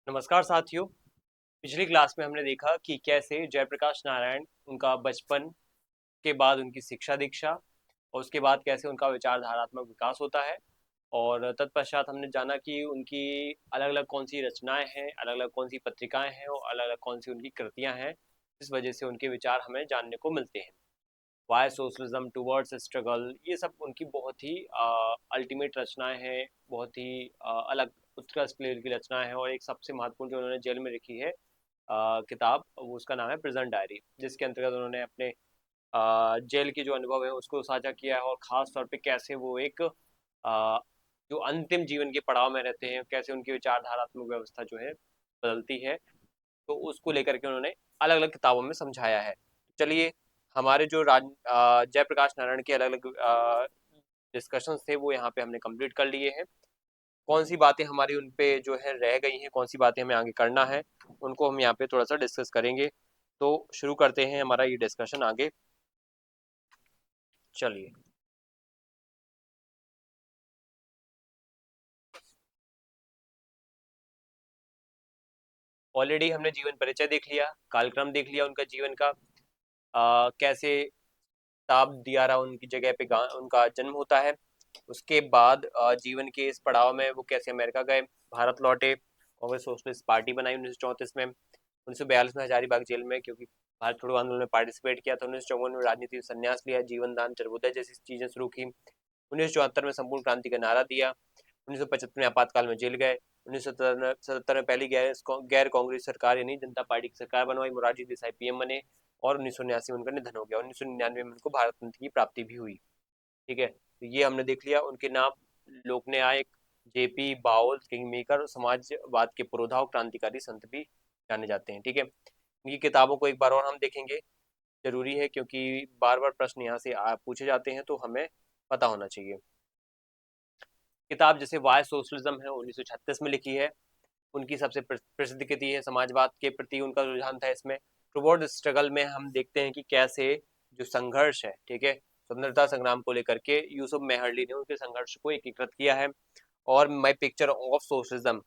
नमस्कार साथियों। पिछली क्लास में हमने देखा कि कैसे जयप्रकाश नारायण उनका बचपन के बाद उनकी शिक्षा दीक्षा और उसके बाद कैसे उनका विचारधारात्मक विकास होता है। और तत्पश्चात हमने जाना कि उनकी अलग अलग कौन सी रचनाएं हैं, अलग अलग कौन सी पत्रिकाएं हैं और अलग अलग कौन सी उनकी कृतियां हैं, जिस वजह से उनके विचार हमें जानने को मिलते हैं। वाई सोशलिज्म टूवर्ड्स स्ट्रगल, ये सब उनकी बहुत ही अल्टीमेट रचनाएं हैं, बहुत ही अलग उत्कृष्ट लेवल की रचनाएं हैं। और एक सबसे महत्वपूर्ण जो उन्होंने जेल में लिखी है किताब, वो उसका नाम है प्रिजन डायरी, जिसके अंतर्गत उन्होंने अपने जेल के जो अनुभव है उसको साझा किया है। और खास तौर पे कैसे वो एक जो अंतिम जीवन के पड़ाव में रहते हैं, कैसे उनकी विचारधारात्मक व्यवस्था जो है बदलती है, तो उसको लेकर के उन्होंने अलग अलग किताबों में समझाया है। चलिए, हमारे जो जयप्रकाश नारायण के अलग अलग डिस्कशंस थे वो यहाँ पे हमने कंप्लीट कर लिए हैं। कौन सी बातें हमारी उन पे जो है रह गई हैं, कौन सी बातें हमें आगे करना है, उनको हम यहाँ पे थोड़ा सा डिस्कस करेंगे। तो शुरू करते हैं हमारा ये डिस्कशन आगे। चलिए, ऑलरेडी हमने जीवन परिचय देख लिया, कालक्रम देख लिया उनका जीवन का, कैसे ताप दिया रहा उनकी जगह पे उनका जन्म होता है। उसके बाद जीवन के इस पड़ाव में वो कैसे अमेरिका गए, भारत लौटे, कांग्रेस सोशलिस्ट पार्टी बनाई 1934 में, 1942 में हजारीबाग जेल में क्योंकि भारत छोड़ो आंदोलन में पार्टिसिपेट किया था, 1954 में राजनीति संन्यास लिया, जीवन दान, चरबोदय जैसी चीजें शुरू की, 1974 में संपूर्ण क्रांति का नारा दिया, 1975 में आपातकाल में जेल गए, 1977 में पहली गैर कांग्रेस सरकार यानी जनता पार्टी की सरकार बनवाई, मोरारजी देसाई पीएम बने, और 1979 में उनका निधन हो गया। 1999 में उनको भारत रत्न की प्राप्ति भी हुई। ठीक है, तो ये हमने देख लिया उनके नाम। लोक न्यायक, जेपी बाउल, किंग मेकर और समाजवाद के पुरोधा और क्रांतिकारी संत भी जाने जाते हैं। ठीक है, इनकी किताबों को एक बार और हम देखेंगे, जरूरी है क्योंकि बार बार प्रश्न यहाँ से पूछे जाते हैं, तो हमें पता होना चाहिए। किताब जैसे वाई सोशलिज्म है, 1936 में लिखी है, उनकी सबसे प्रसिद्ध कृति है। समाजवाद के प्रति उनका रुझान था इसमें। टुवर्ड स्ट्रगल में हम देखते हैं कि कैसे जो संघर्ष है, ठीक है, स्वतंत्रता संग्राम को लेकर के यूसुफ मेहरली ने उनके संघर्ष को एकीकृत किया है। और माई पिक्चर ऑफ सोशलिज्म,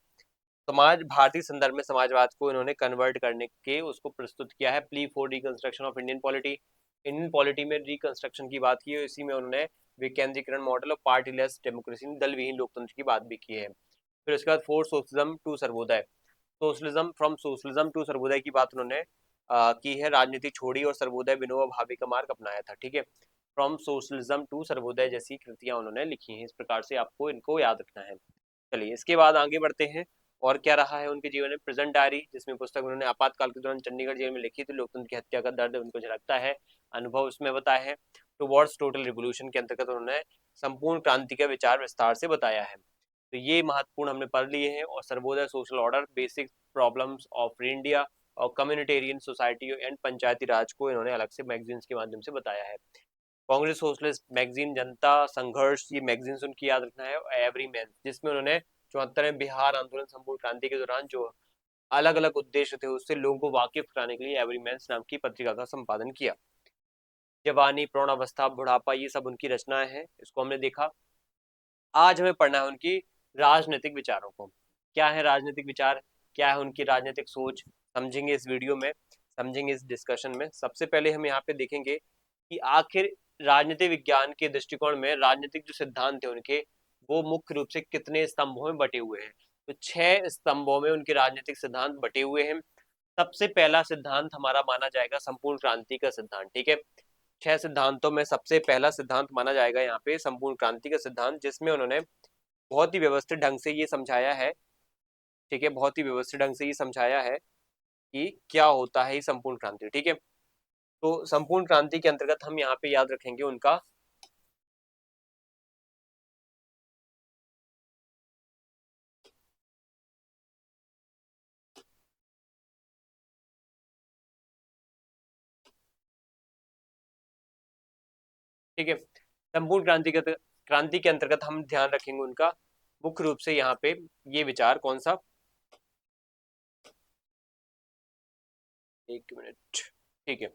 समाज भारतीय संदर्भ में समाजवाद को इन्होंने कन्वर्ट करने के उसको प्रस्तुत किया है। Plea for reconstruction of Indian polity, Indian polity में रिकंस्ट्रक्शन की बात की है। इसी में उन्होंने विकेंद्रीकरण मॉडल और पार्टीलेस डेमोक्रेसी, दल विहीन लोकतंत्र की बात भी की है। फिर उसके बाद for socialism to Sarvodaya, socialism from socialism to Sarvodaya की बात उन्होंने की है। राजनीति छोड़ी और सर्वोदय विनोबा भावे का मार्ग अपनाया था। ठीक है, फ्रॉम सोशलिज्म टू सर्वोदय जैसी कृतियां उन्होंने लिखी हैं। इस प्रकार से आपको इनको याद रखना है। चलिए, इसके बाद आगे बढ़ते हैं। और क्या रहा है उनके जीवन में। प्रेजेंट डायरी, जिसमें पुस्तक उन्होंने आपातकाल के दौरान चंडीगढ़ जेल में लिखी थी, लोकतंत्र की हत्या का दर्द उनको झलकता है, अनुभव उसमें बताया है। टुवर्ड्स टोटल रिवोल्यूशन के अंतर्गत उन्होंने संपूर्ण क्रांति का विचार विस्तार से बताया है। तो ये महत्वपूर्ण हमने पढ़ लिए हैं। और Sarvodaya, social order, basic problems of India और कम्युनिटेरियन सोसाइटी एंड पंचायती राज को इन्होंने अलग से मैगजीन्स के माध्यम से बताया है। कांग्रेस सोशलिस्ट मैगजीन, जनता संघर्ष, ये मैगजीन उनकी याद रखना है। एवरी मैन, जिसमें उन्होंने 74वें बिहार आंदोलन, संपूर्ण क्रांति के दौरान जो अलग अलग उद्देश्य थे उससे लोगों को वाकिफ कराने के लिए एवरी मैन नाम की पत्रिका का संपादन किया। जवानी, प्रौढ़ावस्था, बुढ़ापा, ये सब उनकी रचनाएं हैं, इसको हमने देखा। आज हमें पढ़ना है उनकी राजनीतिक विचारों को। क्या है राजनीतिक विचार, क्या है उनकी राजनीतिक सोच, समझेंगे इस वीडियो में, समझेंगे इस डिस्कशन में। सबसे पहले हम यहाँ पे देखेंगे कि आखिर राजनीतिक विज्ञान के दृष्टिकोण में राजनीतिक जो सिद्धांत थे उनके, वो मुख्य रूप से कितने स्तंभों में बटे हुए हैं। तो 6 स्तंभों में उनके राजनीतिक सिद्धांत बटे हुए हैं। सबसे पहला सिद्धांत हमारा माना जाएगा संपूर्ण क्रांति का सिद्धांत। ठीक है, 6 सिद्धांतों में सबसे पहला सिद्धांत माना जाएगा यहाँ पे संपूर्ण क्रांति का सिद्धांत, जिसमें उन्होंने बहुत ही व्यवस्थित ढंग से ये समझाया है। ठीक है, बहुत ही व्यवस्थित ढंग से ये समझाया है कि क्या होता है ये संपूर्ण क्रांति। ठीक है, तो संपूर्ण क्रांति के अंतर्गत हम यहाँ पे याद रखेंगे उनका, ठीक है, संपूर्ण क्रांति के अंतर्गत हम ध्यान रखेंगे उनका मुख्य रूप से यहाँ पे ये विचार कौन सा, एक मिनट। ठीक है,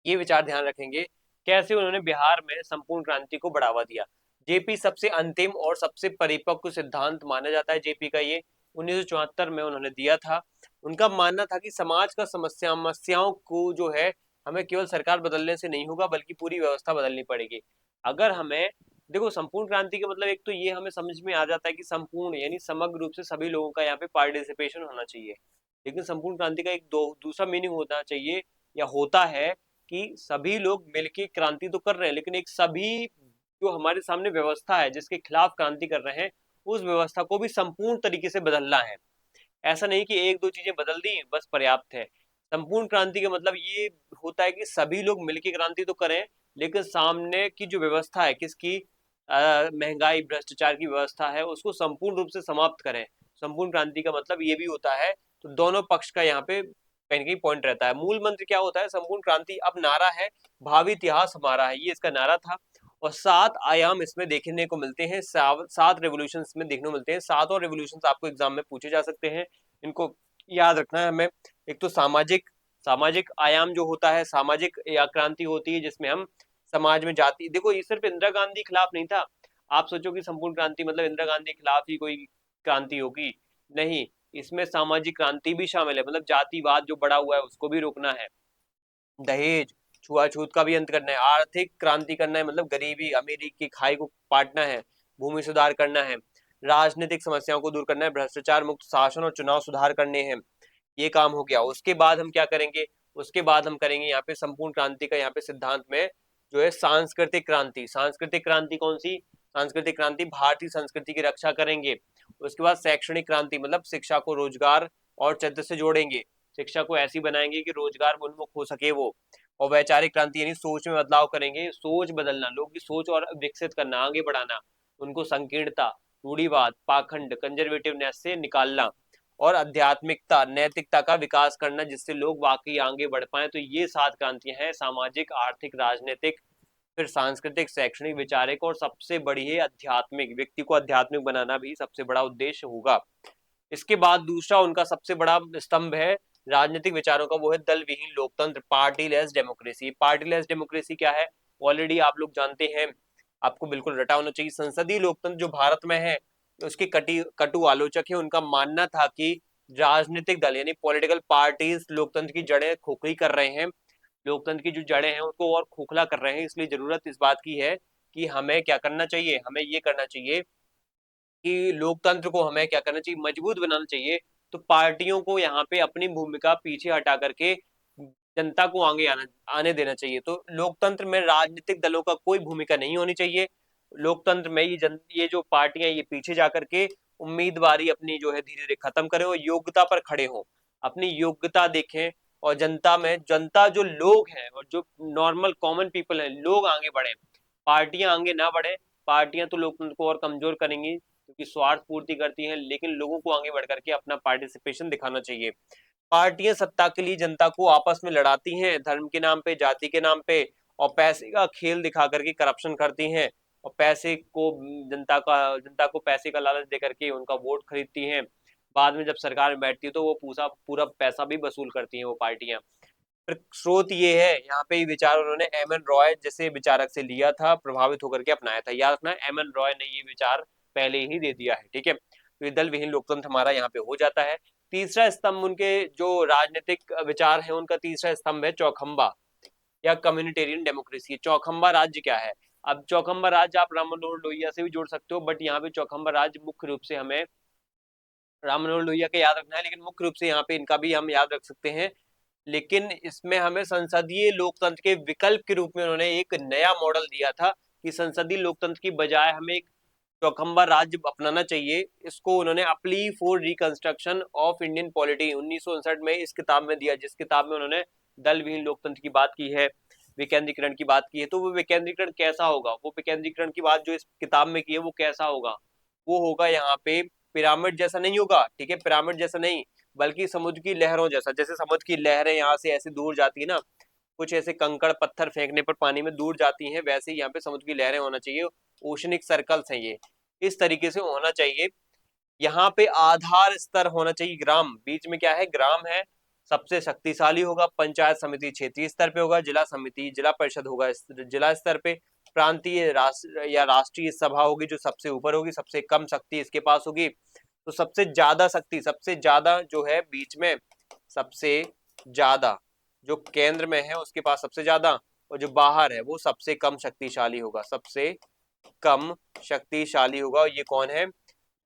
ये विचार ध्यान रखेंगे कैसे उन्होंने बिहार में संपूर्ण क्रांति को बढ़ावा दिया। जेपी सबसे अंतिम और सबसे परिपक्व सिद्धांत माना जाता है जेपी का, ये 1974 में उन्होंने दिया था। उनका मानना था कि समाज का समस्याओं को जो है हमें केवल सरकार बदलने से नहीं होगा बल्कि पूरी व्यवस्था बदलनी पड़ेगी। अगर हमें देखो संपूर्ण क्रांति का मतलब एक तो ये हमें समझ में आ जाता है कि संपूर्ण यानी समग्र रूप से सभी लोगों का यहाँ पे पार्टिसिपेशन होना चाहिए, लेकिन संपूर्ण क्रांति का एक दूसरा मीनिंग होना चाहिए या होता है कि सभी लोग मिलके क्रांति तो कर रहे हैं, लेकिन एक सभी जो हमारे सामने व्यवस्था है जिसके खिलाफ क्रांति कर रहे हैं उस व्यवस्था को भी संपूर्ण तरीके से बदलना है। ऐसा नहीं कि एक दो चीजें बदल दी बस पर्याप्त है। संपूर्ण क्रांति का मतलब ये होता है कि सभी लोग मिलकर क्रांति तो करें, लेकिन सामने की जो व्यवस्था है किसकी, महंगाई भ्रष्टाचार की व्यवस्था है उसको संपूर्ण रूप से समाप्त करें। संपूर्ण क्रांति का मतलब ये भी होता है, तो दोनों पक्ष का यहाँ पे कहीं ना कहीं पॉइंट रहता है। मूल मंत्र क्या होता है संपूर्ण क्रांति, अब नारा है भावी इतिहास हमारा है, ये इसका नारा था। और 7 आयाम इसमें देखने को मिलते हैं, 7 रेवोल्यूशन इसमें देखने को मिलते हैं। 7 रेवोल्यूशन आपको एग्जाम में पूछे जा सकते हैं, इनको याद रखना है हमें। एक तो सामाजिक सामाजिक आयाम जो होता है, सामाजिक या क्रांति होती है जिसमें हम समाज में जाति, देखो ये सिर्फ इंदिरा गांधी खिलाफ नहीं था। आप सोचो कि संपूर्ण क्रांति मतलब इंदिरा गांधी खिलाफ ही कोई क्रांति होगी, नहीं, इसमें सामाजिक क्रांति भी शामिल है, मतलब जातिवाद जो बढ़ा हुआ है उसको भी रोकना है, दहेज छुआछूत का भी अंत करना है, आर्थिक क्रांति करना है मतलब गरीबी अमीरी की खाई को पाटना है, भूमि सुधार करना है, राजनीतिक समस्याओं को दूर करना है, भ्रष्टाचार मुक्त शासन और चुनाव सुधार करने हैं। ये काम हो गया। उसके बाद हम क्या करेंगे, उसके बाद हम करेंगे यहाँ पे संपूर्ण क्रांति का यहाँ पे सिद्धांत में जो है सांस्कृतिक क्रांति। सांस्कृतिक क्रांति कौन सी, सांस्कृतिक क्रांति भारतीय संस्कृति की रक्षा करेंगे। उसके बाद शैक्षणिक क्रांति मतलब शिक्षा को रोजगार और चरित्र से जोड़ेंगे, शिक्षा को ऐसी बनाएंगे कि रोजगार उन्मुख हो सके वो। और वैचारिक क्रांति यानी सोच में बदलाव करेंगे, सोच बदलना, लोगों की सोच और विकसित करना, आगे बढ़ाना, उनको संकीर्णता, रूढ़िवाद, पाखंड, कंजर्वेटिवनेस से निकालना, और आध्यात्मिकता नैतिकता का विकास करना जिससे लोग वाकई आगे बढ़ पाए। तो ये 7 क्रांतियां हैं, सामाजिक आर्थिक राजनीतिक फिर सांस्कृतिक शैक्षणिक विचारिक और सबसे बड़ी है आध्यात्मिक, व्यक्ति को आध्यात्मिक बनाना भी सबसे बड़ा उद्देश्य होगा। इसके बाद दूसरा उनका सबसे बड़ा स्तंभ है राजनीतिक विचारों का, वो है दल विहीन लोकतंत्र, पार्टीलेस डेमोक्रेसी। पार्टीलेस डेमोक्रेसी क्या है ऑलरेडी आप लोग जानते हैं, आपको बिल्कुल रटा होना चाहिए। संसदीय लोकतंत्र जो भारत में है उसके कटु आलोचक है, उनका मानना था कि राजनीतिक दल यानी पॉलिटिकल पार्टीज लोकतंत्र की जड़ें खोखली कर रहे हैं, लोकतंत्र की जो जड़ें हैं उनको और खोखला कर रहे हैं। इसलिए जरूरत इस बात की है कि हमें क्या करना चाहिए, हमें ये करना चाहिए कि लोकतंत्र को हमें क्या करना चाहिए, मजबूत बनाना चाहिए। तो पार्टियों को यहाँ पे अपनी भूमिका पीछे हटा करके जनता को आने देना चाहिए। तो लोकतंत्र में राजनीतिक दलों का कोई भूमिका नहीं होनी चाहिए। लोकतंत्र में ये जो पार्टियां ये पीछे जाकर के उम्मीदवारी अपनी जो है धीरे धीरे खत्म करें और योग्यता पर खड़े हों, अपनी योग्यता देखें, और जनता में जनता जो लोग हैं और जो नॉर्मल कॉमन पीपल हैं लोग आगे बढ़े, पार्टियां आगे ना बढ़े। पार्टियां तो लोकतंत्र को और कमजोर करेंगी क्योंकि स्वार्थ पूर्ति करती हैं, लेकिन लोगों को आगे बढ़ करके अपना पार्टिसिपेशन दिखाना चाहिए। पार्टियां सत्ता के लिए जनता को आपस में लड़ाती हैं, धर्म के नाम पे, जाति के नाम पे, और पैसे का खेल दिखा करके करप्शन करती हैं, और पैसे को जनता को पैसे का लालच दे करके उनका वोट खरीदती हैं। बाद में जब सरकार में बैठती है तो वो पूरा पूरा पैसा भी वसूल करती हैं वो पार्टियां। फिर स्रोत ये है, यहाँ पे विचार उन्होंने एम एन रॉय जैसे विचारक से लिया था, प्रभावित होकर के अपनाया था। याद रखना एम एन रॉय ने ये विचार पहले ही दे दिया है, ठीक है। तो ये दल विहीन लोकतंत्र हमारा यहाँ पे हो जाता है। तीसरा स्तंभ उनके जो राजनीतिक विचार है उनका तीसरा स्तंभ है चौखंबा या कम्युनिटेरियन डेमोक्रेसी। चौखंबा राज्य क्या है, अब चौखंबा राज्य आप राम मनोहर लोहिया से भी जोड़ सकते हो, बट यहाँ पे चौखंबा राज्य मुख्य रूप से हमें राम मनोहर लोहिया का याद रखना है, लेकिन मुख्य रूप से यहाँ पे इनका भी हम याद रख सकते हैं। लेकिन इसमें हमें संसदीय लोकतंत्र के विकल्प के रूप में उन्होंने एक नया मॉडल दिया था कि संसदीय लोकतंत्र की बजाय हमें एक चौखंबा राज्य अपनाना चाहिए। इसको उन्होंने a plea for reconstruction of Indian polity 1959 में इस किताब में दिया, जिस किताब में उन्होंने दल विहीन लोकतंत्र की बात की है, विकेंद्रीकरण की बात की है। तो वो विकेंद्रीकरण कैसा होगा, वो विकेंद्रीकरण की बात जो इस किताब में की है वो कैसा होगा, वो होगा यहाँ पे पिरामिड जैसा नहीं होगा, ठीक है, पिरामिड जैसा नहीं, बल्कि समुद्र की लहरों जैसा। जैसे समुद्र की लहरें यहाँ से ऐसे दूर जाती है ना, कुछ ऐसे कंकड़ पत्थर फेंकने पर पानी में दूर जाती हैं, वैसे ही यहाँ पे समुद्र की लहरें होना चाहिए। ओशनिक सर्कल्स हैं ये, इस तरीके से होना चाहिए। यहाँ पे आधार स्तर होना चाहिए, ग्राम, बीच में क्या है ग्राम है, सबसे शक्तिशाली होगा। पंचायत समिति क्षेत्रीय स्तर पे होगा, जिला समिति जिला परिषद होगा जिला स्तर पे, प्रांतीय राष्ट्र या राष्ट्रीय सभा होगी जो सबसे ऊपर होगी, सबसे कम शक्ति इसके पास होगी। तो सबसे ज्यादा शक्ति, सबसे ज्यादा जो है बीच में, सबसे ज्यादा जो केंद्र में है उसके पास सबसे ज्यादा, और जो बाहर है वो सबसे कम शक्तिशाली होगा, सबसे कम शक्तिशाली होगा। और ये कौन है?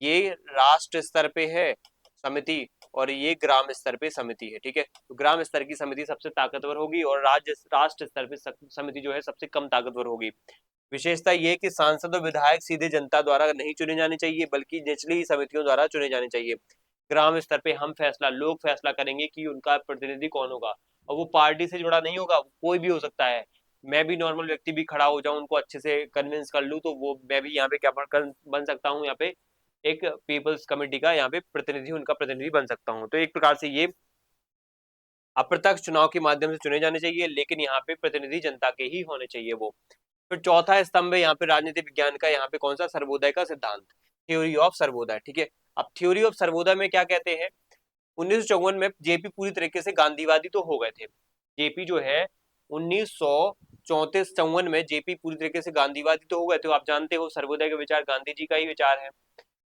ये राष्ट्र स्तर पे है समिति, और ये ग्राम स्तर पे समिति है। ठीक है, तो ग्राम स्तर की समिति सबसे ताकतवर होगी और राष्ट्र स्तर पे समिति जो है सबसे कम ताकतवर होगी। विशेषता ये है कि सांसद और विधायक सीधे जनता द्वारा नहीं चुने जाने चाहिए, बल्कि निचली समितियों द्वारा चुने जाने चाहिए। ग्राम स्तर पे हम फैसला, लोग फैसला करेंगे कि उनका प्रतिनिधि कौन होगा, और वो पार्टी से जुड़ा नहीं होगा, कोई भी हो सकता है। मैं भी नॉर्मल व्यक्ति भी खड़ा हो जाऊं, उनको अच्छे से कन्विंस कर लूं, तो वो मैं भी यहाँ पे क्या बन सकता हूँ, यहाँ पे एक पीपल्स कमेटी का यहाँ पे प्रतिनिधि, उनका प्रतिनिधि बन सकता हूँ। तो एक प्रकार से ये अप्रत्यक्ष चुनाव के माध्यम से चुने जाने चाहिए, लेकिन यहाँ पे प्रतिनिधि जनता के ही होने चाहिए वो। फिर चौथा स्तंभ है यहाँ पे राजनीति विज्ञान का, यहाँ पे कौन सा? सर्वोदय का सिद्धांत, थ्योरी ऑफ सर्वोदय। ठीक है, अब थ्योरी ऑफ सर्वोदय में क्या कहते हैं? 1954 में जेपी पूरी तरीके से गांधीवादी तो हो गए थे। जेपी जो है 1934-54 में जेपी पूरी तरीके से गांधीवादी तो हो गए थे। आप जानते हो सर्वोदय के विचार गांधी जी का ही विचार है।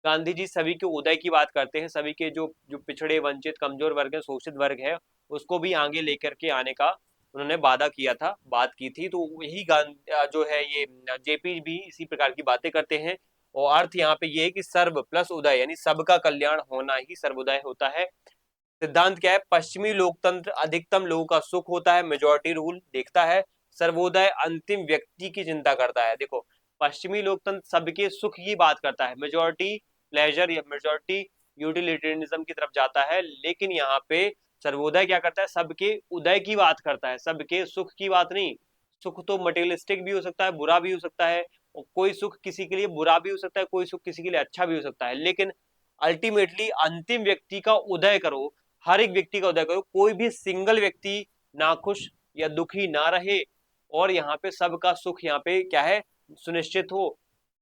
गांधी जी सभी के उदय की बात करते हैं, सभी के जो जो पिछड़े वंचित कमजोर वर्ग है, शोषित वर्ग है, उसको भी आगे लेकर के आने का उन्होंने वादा किया था, बात की थी। तो यही जो है ये जेपी भी इसी प्रकार की बातें करते हैं। और अर्थ यहाँ पे ये है कि सर्व प्लस उदय, यानी सबका कल्याण होना ही सर्वोदय होता है। सिद्धांत क्या है? पश्चिमी लोकतंत्र अधिकतम लोगों का सुख होता है, मेजोरिटी रूल देखता है। सर्वोदय अंतिम व्यक्ति की चिंता करता है। देखो, पश्चिमी लोकतंत्र सबके सुख की बात करता है, मेजोरिटी प्लेजर या मेजोरिटी यूटिलिटेरियनिज्म की तरफ जाता है। लेकिन यहाँ पे सर्वोदय क्या करता है? सबके उदय की बात करता है, सबके सुख की बात नहीं। सुख तो मटेरियलिस्टिक भी हो सकता है, बुरा भी हो सकता है, और कोई सुख किसी के लिए बुरा भी हो सकता है, कोई सुख किसी के लिए अच्छा भी हो सकता है। लेकिन अल्टीमेटली अंतिम व्यक्ति का उदय करो, हर एक व्यक्ति का उदय करो, कोई भी सिंगल व्यक्ति नाखुश या दुखी ना रहे, और यहाँ पे सबका सुख यहाँ पे क्या है? सुनिश्चित हो।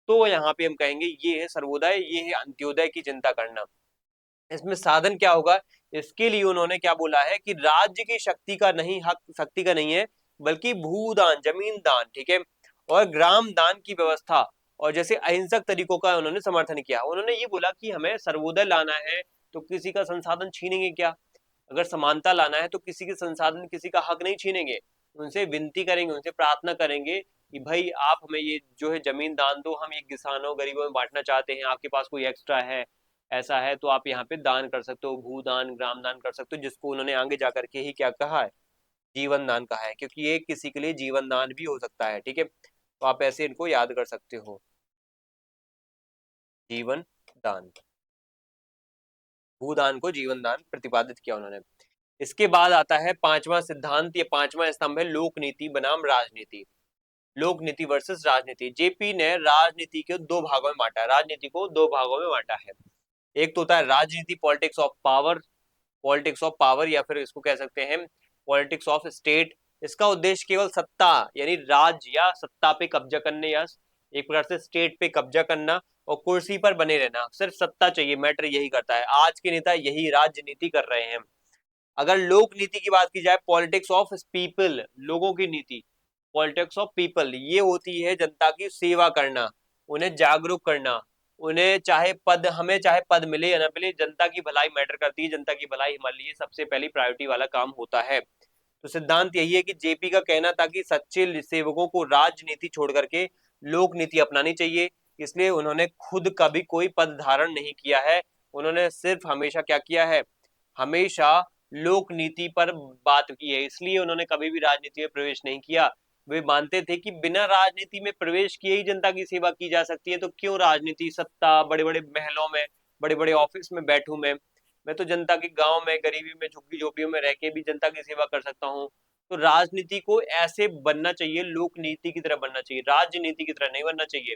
तो यहाँ पे हम कहेंगे ये है सर्वोदय, ये है अंत्योदय की चिंता करना। इसमें साधन क्या होगा? इसके लिए उन्होंने क्या बोला है कि राज्य की शक्ति का नहीं, हक शक्ति का नहीं है, बल्कि भूदान, जमीन दान, ठीक है, और ग्राम दान की व्यवस्था, और जैसे अहिंसक तरीकों का उन्होंने समर्थन किया। उन्होंने ये बोला कि हमें सर्वोदय लाना है तो किसी का संसाधन छीनेंगे क्या? अगर समानता लाना है तो किसी के संसाधन, किसी का हक नहीं छीनेंगे, उनसे विनती करेंगे, उनसे प्रार्थना करेंगे कि भाई आप हमें ये जो है जमीन दान दो, हम ये किसानों गरीबों में बांटना चाहते हैं, आपके पास कोई एक्स्ट्रा है, ऐसा है तो आप यहाँ पे दान कर सकते हो, भूदान ग्राम दान कर सकते हो, जिसको उन्होंने आगे जाकर के ही क्या कहा है? जीवन दान कहा है, क्योंकि ये किसी के लिए जीवन दान भी हो सकता है। ठीक है, तो आप ऐसे इनको याद कर सकते हो, जीवन दान, भूदान को जीवन दान प्रतिपादित किया उन्होंने। इसके बाद आता है पांचवा सिद्धांत, ये पांचवा स्तंभ है लोक नीति बनाम राजनीति। लोक नीति वर्सेस राजनीति। जेपी ने राजनीति को दो भागों में बांटा है, राजनीति को दो भागों में बांटा है। एक तो होता है राजनीति, politics of power, politics of power, या फिर इसको कह सकते हैं पॉलिटिक्स ऑफ स्टेट। इसका उद्देश्य केवल सत्ता, यानी राज्य या सत्ता पे कब्जा करने, या एक प्रकार से स्टेट पे कब्जा करना और कुर्सी पर बने रहना, सिर्फ सत्ता चाहिए, मैटर यही करता है। आज के नेता यही राजनीति कर रहे हैं। अगर लोक नीति की बात की जाए, पॉलिटिक्स ऑफ पीपल, लोगों की नीति, पॉलिटिक्स ऑफ पीपल, ये होती है जनता की सेवा करना, उन्हें जागरूक करना, उन्हें चाहे पद, हमें चाहे पद मिले या ना मिले, जनता की भलाई मैटर करती है, जनता की भलाई हमारे लिए सबसे पहली प्रायोरिटी वाला काम होता है। तो सिद्धांत यही है कि जेपी का कहना था कि सच्चे सेवकों को राजनीति छोड़ करके लोक नीति अपनानी चाहिए, इसलिए उन्होंने खुद कभी कोई पद धारण नहीं किया है। उन्होंने सिर्फ हमेशा क्या किया है? हमेशा लोक नीति पर बात की है, इसलिए उन्होंने कभी भी राजनीति में प्रवेश नहीं किया। वे मानते थे कि बिना राजनीति में प्रवेश किए ही जनता की सेवा की जा सकती है, तो क्यों राजनीति, सत्ता, बड़े बड़े महलों में, बड़े बड़े ऑफिस में बैठूं मैं तो जनता के गांव में, गरीबी में, झुग्गी झोपड़ियों में रह के भी जनता की सेवा कर सकता हूँ। तो राजनीति को ऐसे बनना चाहिए, लोक नीति की तरह बनना चाहिए, राजनीति की तरह नहीं बनना चाहिए।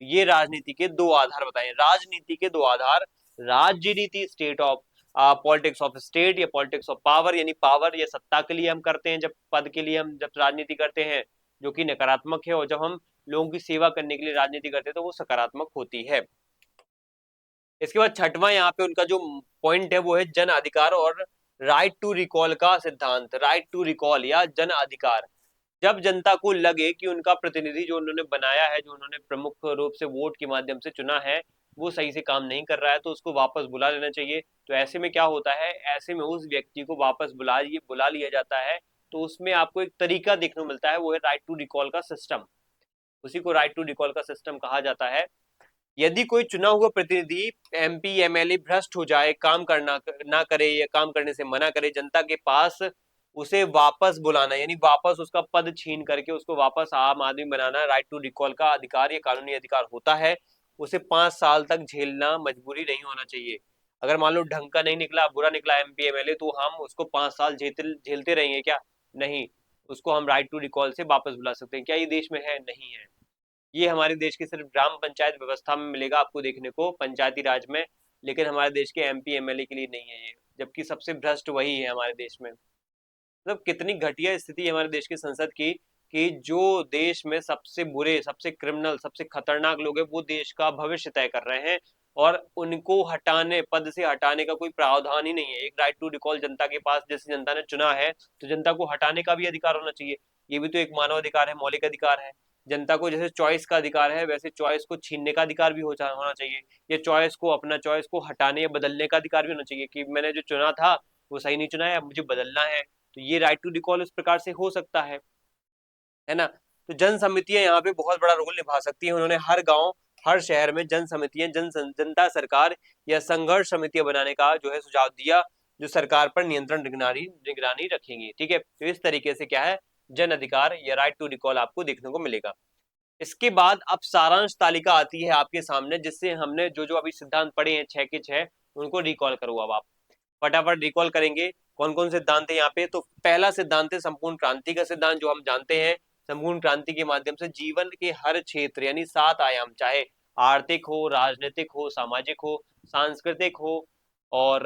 ये राजनीति के दो आधार बताएं, राजनीति के दो आधार, राज्य नीति, state of politics of state या पॉलिटिक्स ऑफ पावर, यानी पावर या सत्ता के लिए हम करते हैं, जब पद के लिए हम जब राजनीति करते हैं, जो कि नकारात्मक है, और जब हम लोगों की सेवा करने के लिए राजनीति करते हैं तो वो सकारात्मक होती है। इसके बाद छठवां यहाँ पे उनका जो पॉइंट है वो है जन अधिकार और राइट टू रिकॉल का सिद्धांत, राइट टू रिकॉल या जन अधिकार। जब जनता को लगे कि उनका प्रतिनिधि जो उन्होंने बनाया है, जो उन्होंने प्रमुख रूप से वोट के माध्यम से चुना है, वो सही से काम नहीं कर रहा है, तो उसको वापस बुला लेना चाहिए। तो ऐसे में क्या होता है, ऐसे में उस व्यक्ति को वापस बुला लिया जाता है। तो उसमें आपको एक तरीका देखने को मिलता है, वो है राइट टू रिकॉल का सिस्टम। उसी को राइट टू रिकॉल का सिस्टम कहा जाता है। यदि कोई चुना हुआ प्रतिनिधि एमपी एमएलए भ्रष्ट हो जाए, काम करना ना करे या काम करने से मना करे, जनता के पास उसे वापस बुलाना, यानी वापस उसका पद छीन करके उसको वापस आम आदमी बनाना, राइट टू रिकॉल का अधिकार, ये कानूनी अधिकार होता है। उसे 5 साल तक झेलना मजबूरी नहीं होना चाहिए। अगर मान लो ढंग का नहीं निकला, बुरा निकला एमपी एमएलए, तो हम उसको 5 साल झेलते झेलते रहेंगे क्या? नहीं, उसको हम राइट टू रिकॉल से वापस बुला सकते हैं। क्या ये देश में है? नहीं है। ये हमारे देश की सिर्फ ग्राम पंचायत व्यवस्था में मिलेगा आपको देखने को, पंचायती राज में, लेकिन हमारे देश के एमपी एमएलए के लिए नहीं है ये, जबकि सबसे भ्रष्ट वही है हमारे देश में। मतलब कितनी घटिया स्थिति है हमारे देश की संसद की, कि जो देश में सबसे बुरे, सबसे क्रिमिनल, सबसे खतरनाक लोग हैं, वो देश का भविष्य तय कर रहे हैं, और उनको हटाने, पद से हटाने का कोई प्रावधान ही नहीं है। एक राइट टू रिकॉल जनता के पास, जैसे जनता ने चुना है, तो जनता को हटाने का भी अधिकार होना चाहिए। ये भी तो एक मानव अधिकार है, मौलिक अधिकार है। जनता को जैसे चॉइस का अधिकार है, वैसे चॉइस को छीनने का अधिकार भी होना चाहिए। ये चॉइस को, अपना चॉइस को हटाने या बदलने का अधिकार भी होना चाहिए, कि मैंने जो चुना था वो सही नहीं चुना है, अब मुझे बदलना है। तो ये राइट टू रिकॉल इस प्रकार से हो सकता है ना। तो जन समितियां यहाँ पे बहुत बड़ा रोल निभा सकती हैं। उन्होंने हर गांव, हर शहर में जन समितियां, जनता सरकार या संघर्ष समितियां बनाने का जो है सुझाव दिया, जो सरकार पर नियंत्रण, निगरानी निगरानी रखेंगी। ठीक है, तो इस तरीके से क्या है, जन अधिकार या राइट टू रिकॉल आपको देखने को मिलेगा। इसके बाद अब सारांश तालिका आती है आपके सामने, जिससे हमने जो जो अभी सिद्धांत पढ़े हैं 6 के 6, उनको रिकॉल करो। अब आप फटाफट रिकॉल करेंगे कौन कौन से सिद्धांत है यहाँ पे। तो पहला सिद्धांत है संपूर्ण क्रांति का सिद्धांत, जो हम जानते हैं संपूर्ण क्रांति के माध्यम से जीवन के हर क्षेत्र, यानी 7 आयाम, चाहे आर्थिक हो, राजनीतिक हो, सामाजिक हो, सांस्कृतिक हो, और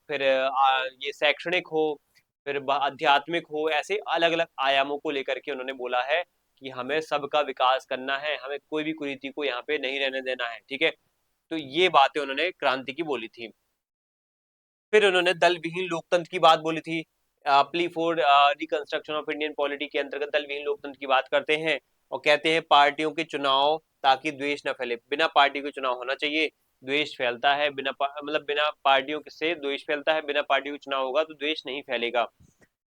फिर ये शैक्षणिक हो, फिर आध्यात्मिक हो, ऐसे अलग अलग आयामों को लेकर के उन्होंने बोला है कि हमें सबका विकास करना है, हमें कोई भी कुरीति को यहाँ पे नहीं रहने देना है। ठीक है, तो ये बातें उन्होंने क्रांति की बोली थी। फिर उन्होंने दल विहीन लोकतंत्र की बात बोली थी। Plea for reconstruction of Indian polity के अंतर्गत दल विहीन लोकतंत्र की बात करते हैं, और कहते हैं पार्टियों के चुनाव ताकि द्वेष न फैले। बिना पार्टी के चुनाव होना चाहिए, द्वेष फैलता है, मतलब बिना पार्टियों से द्वेष फैलता है, बिना पार्टी के चुनाव होगा तो द्वेष नहीं फैलेगा।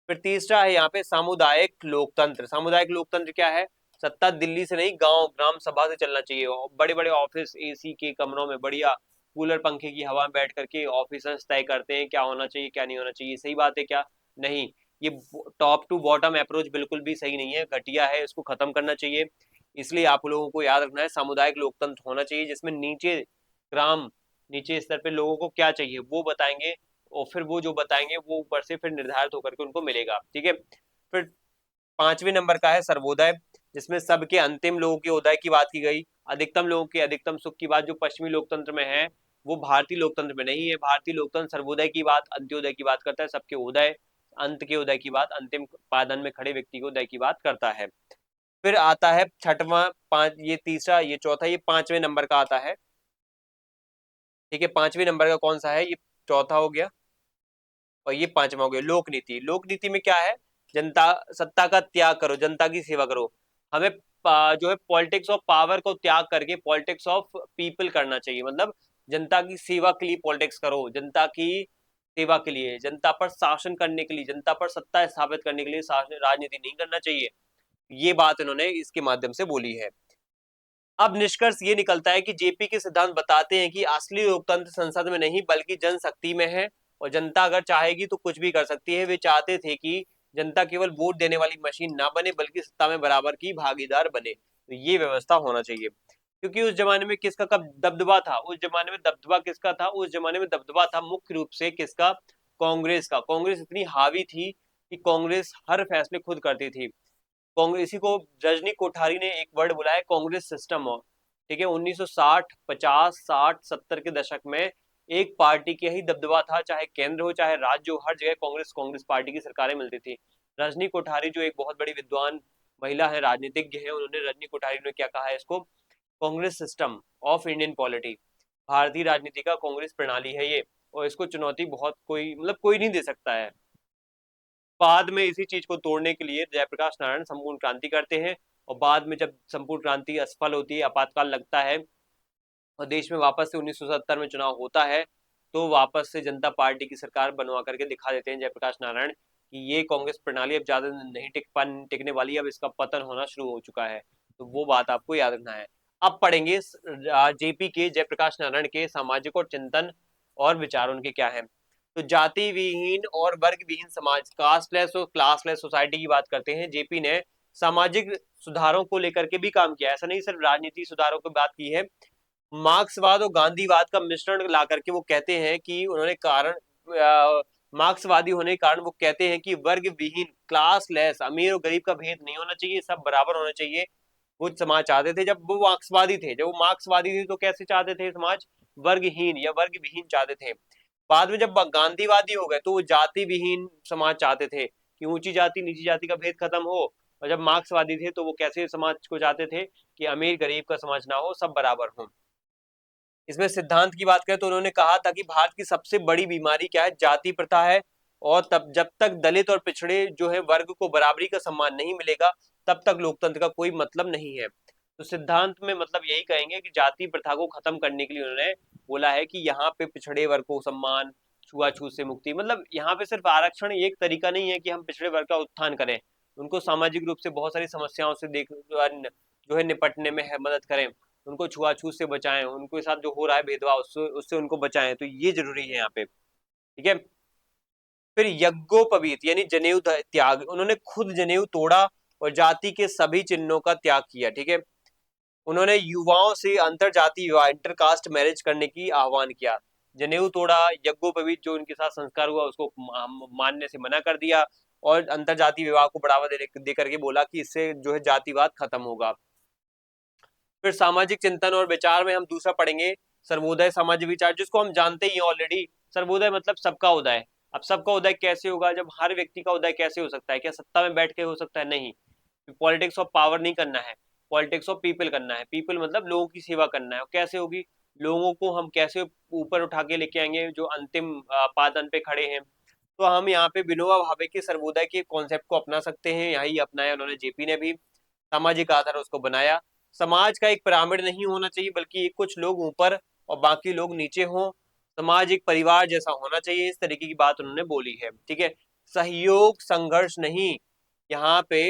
फिर तीसरा है यहाँ पे सामुदायिक लोकतंत्र। सामुदायिक लोकतंत्र क्या है? सत्ता दिल्ली से नहीं, गांव ग्राम सभा से चलना चाहिए। बड़े बड़े ऑफिस एसी के कमरों में बढ़िया कूलर पंखे की हवा में बैठ करके ऑफिसर्स तय करते हैं क्या होना चाहिए क्या नहीं होना चाहिए। सही बात है क्या? नहीं, ये टॉप टू बॉटम अप्रोच बिल्कुल भी सही नहीं है, घटिया है, इसको खत्म करना चाहिए। इसलिए आप लोगों को याद रखना है सामुदायिक लोकतंत्र होना चाहिए, जिसमें नीचे ग्राम, नीचे स्तर पे लोगों को क्या चाहिए वो बताएंगे, और फिर वो जो बताएंगे वो ऊपर से फिर निर्धारित होकर के उनको मिलेगा। ठीक है, फिर 5वें नंबर का है सर्वोदय, जिसमें सबके अंतिम लोगों के उदय की बात की गई, अधिकतम लोगों के अधिकतम सुख की बात जो पश्चिमी लोकतंत्र में है, वो भारतीय लोकतंत्र में नहीं है। भारतीय लोकतंत्र सर्वोदय की बात, अंत्योदय की बात करता है, सबके उदय, अंत के उदय की बात, अंतिम पादन में खड़े व्यक्ति के उदय की बात करता है। फिर आता है छठवां, पांच, ये तीसरा, ये चौथा, ये 5वें नंबर का आता है। ठीक है, 5वें नंबर का कौन सा है? ये चौथा हो गया, और ये 5वां हो गया लोकनीति। लोकनीति में क्या है? जनता, सत्ता का त्याग करो, जनता की सेवा करो। हमें जो है पॉलिटिक्स ऑफ पावर को त्याग करके पॉलिटिक्स ऑफ पीपल करना चाहिए। मतलब जनता की सेवा के लिए पॉलिटिक्स करो, जनता की सेवा के लिए, जनता पर शासन करने के लिए, जनता पर सत्ता स्थापित करने के लिए राजनीति नहीं करना चाहिए। ये बात इन्होंने इसके माध्यम से बोली है। अब निष्कर्ष ये निकलता है कि जेपी के सिद्धांत बताते हैं कि असली लोकतंत्र संसद में नहीं बल्कि जनशक्ति में है, और जनता अगर चाहेगी तो कुछ भी कर सकती है। वे चाहते थे कि जनता केवल वोट देने वाली मशीन ना बने, बल्कि सत्ता में बराबर की भागीदार बने। तो ये व्यवस्था होना चाहिए। क्योंकि उस जमाने में किसका कब दबदबा था? उस जमाने में दबदबा किसका था? उस जमाने में दबदबा था मुख्य रूप से किसका? कांग्रेस का। कांग्रेस इतनी हावी थी कि कांग्रेस हर फैसले खुद करती थी। कांग्रेस, इसी को रजनी कोठारी ने एक वर्ड बुलाया कांग्रेस सिस्टम। और ठीक है, 1960, 50, 60, 70 के दशक में एक पार्टी के ही दबदबा था, चाहे केंद्र हो चाहे राज्य हो, हर जगह कांग्रेस कांग्रेस पार्टी की सरकारें मिलती थी। रजनी कोठारी जो एक बहुत बड़ी विद्वान महिला है, राजनीतिज्ञ है, उन्होंने, रजनी कोठारी ने क्या कहा है इसको? Congress system of Indian polity, भारतीय राजनीति का कांग्रेस प्रणाली है ये। और इसको चुनौती बहुत कोई मतलब कोई नहीं दे सकता है। बाद में इसी चीज को तोड़ने के लिए जयप्रकाश नारायण संपूर्ण क्रांति करते हैं, और बाद में जब संपूर्ण क्रांति असफल होती है, आपातकाल लगता है और देश में वापस से 1970 में चुनाव होता है, तो वापस से जनता पार्टी की सरकार बनवा करके दिखा देते हैं जयप्रकाश नारायण कि ये कांग्रेस प्रणाली अब ज्यादा नहीं टिकने वाली, अब इसका पतन होना शुरू हो चुका है। तो वो बात आपको याद रखना है। अब पढ़ेंगे जेपी के जयप्रकाश नारायण के सामाजिक और चिंतन और विचार उनके क्या है। तो जाति विहीन और वर्ग विहीन समाज, कास्टलेस और क्लासलेस सोसाइटी की बात करते हैं। जेपी ने सामाजिक सुधारों को लेकर के भी काम किया, ऐसा नहीं सिर्फ राजनीतिक सुधारों की बात की है। मार्क्सवाद और गांधीवाद का मिश्रण ला करके वो कहते हैं कि उन्होंने कारण मार्क्सवादी होने के कारण वो कहते हैं कि वर्ग विहीन, क्लासलेस, अमीर और गरीब का भेद नहीं होना चाहिए, सब बराबर होना चाहिए। वो समाज चाहते थे जब वो मार्क्सवादी थे, जब वो मार्क्सवादी थे तो कैसे चाहते थे समाज, वर्गहीन या वर्ग विहीन चाहते थे। बाद में जब गांधीवादी हो गए तो वो जाति विहीन समाज चाहते थे कि ऊंची जाति नीची जाति का भेद खत्म हो। और जब मार्क्सवादी थे तो वो कैसे समाज को चाहते थे कि अमीर गरीब का समाज ना हो, सब बराबर हो। इसमें सिद्धांत की बात करें तो उन्होंने कहा था कि भारत की सबसे बड़ी बीमारी क्या है, जाति प्रथा है, और तब जब तक दलित और पिछड़े जो है वर्ग को बराबरी का सम्मान नहीं मिलेगा, तब तक लोकतंत्र का कोई मतलब नहीं है। तो सिद्धांत में मतलब यही कहेंगे कि जाति प्रथा को खत्म करने के लिए उन्होंने बोला है कि यहाँ पे पिछड़े वर्ग को सम्मान, छुआछूत से मुक्ति, मतलब यहाँ पे सिर्फ आरक्षण एक तरीका नहीं है कि हम पिछड़े वर्ग का उत्थान करें, उनको सामाजिक रूप से बहुत सारी समस्याओं से देख जो है निपटने में है मदद करें, उनको छुआछूत से बचाएं, उनके साथ जो हो रहा है भेदभाव उससे उससे उनको बचाएं, तो ये जरूरी है यहाँ पे। ठीक है। फिर यज्ञोपवीत यानी जनेऊ त्याग, उन्होंने खुद जनेऊ तोड़ा और जाति के सभी चिन्हों का त्याग किया। ठीक है। उन्होंने युवाओं से अंतर जाति विवाह, इंटरकास्ट मैरिज करने की आह्वान किया। जनेऊ तोड़ा, यज्ञोपवीत जो उनके साथ संस्कार हुआ उसको मानने से मना कर दिया, और अंतर जाति विवाह को बढ़ावा दे करके बोला कि इससे जो है जातिवाद खत्म होगा। फिर सामाजिक चिंतन और विचार में हम दूसरा पढ़ेंगे सर्वोदय सामाजिक विचार, जिसको हम जानते ही ऑलरेडी। सर्वोदय मतलब सबका उदय। अब सबका उदय कैसे होगा, जब हर व्यक्ति का उदय कैसे हो सकता है, क्या सत्ता में बैठ के हो सकता है, नहीं। पॉलिटिक्स ऑफ पावर नहीं करना है, पॉलिटिक्स ऑफ पीपल करना है। पीपल मतलब लोगों की सेवा करना है, और कैसे होगी, लोगों को हम कैसे ऊपर उठा के लेके आएंगे जो अंतिम पादन पे खड़े हैं। तो हम यहाँ पे विनोबा भावे के सर्वोदय के कॉन्सेप्ट को अपना सकते हैं, यही अपनाया उन्होंने, जेपी ने भी सामाजिक आधार उसको बनाया। समाज का एक पिरामिड नहीं होना चाहिए, बल्कि कुछ लोग ऊपर और बाकी लोग नीचे हों। समाज एक परिवार जैसा होना चाहिए, इस तरीके की बात उन्होंने बोली है। ठीक है। सहयोग संघर्ष नहीं, यहाँ पे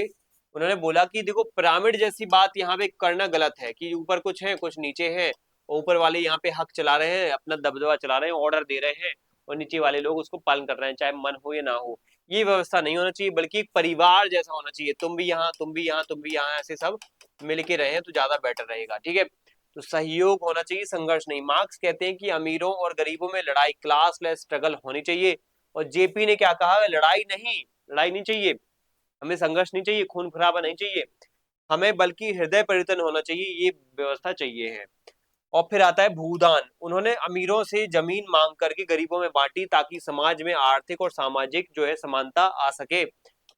उन्होंने बोला कि देखो पिरामिड जैसी बात यहाँ पे करना गलत है कि ऊपर कुछ है कुछ नीचे है, ऊपर वाले यहाँ पे हक चला रहे हैं, अपना दबदबा चला रहे हैं, ऑर्डर दे रहे हैं, और नीचे वाले लोग उसको पालन कर रहे हैं चाहे मन हो या ना हो। ये व्यवस्था नहीं होना चाहिए, बल्कि एक परिवार जैसा होना चाहिए, तुम भी यहाँ तुम भी यहाँ तुम भी यहाँ, ऐसे सब मिलके रहे तो ज्यादा बेटर रहेगा। ठीक है। तो सहयोग होना चाहिए, संघर्ष नहीं। मार्क्स कहते हैं कि अमीरों और गरीबों में लड़ाई, क्लासलेस स्ट्रगल होनी चाहिए, और जेपी ने क्या कहा, लड़ाई नहीं, लड़ाई नहीं चाहिए, हमें संघर्ष नहीं चाहिए, खून खराबा नहीं चाहिए, हमें बल्कि हृदय परिवर्तन होना चाहिए, ये व्यवस्था चाहिए है। और फिर आता है भूदान, उन्होंने अमीरों से जमीन मांग करके गरीबों में बांटी ताकि समाज में आर्थिक और सामाजिक जो है समानता आ सके,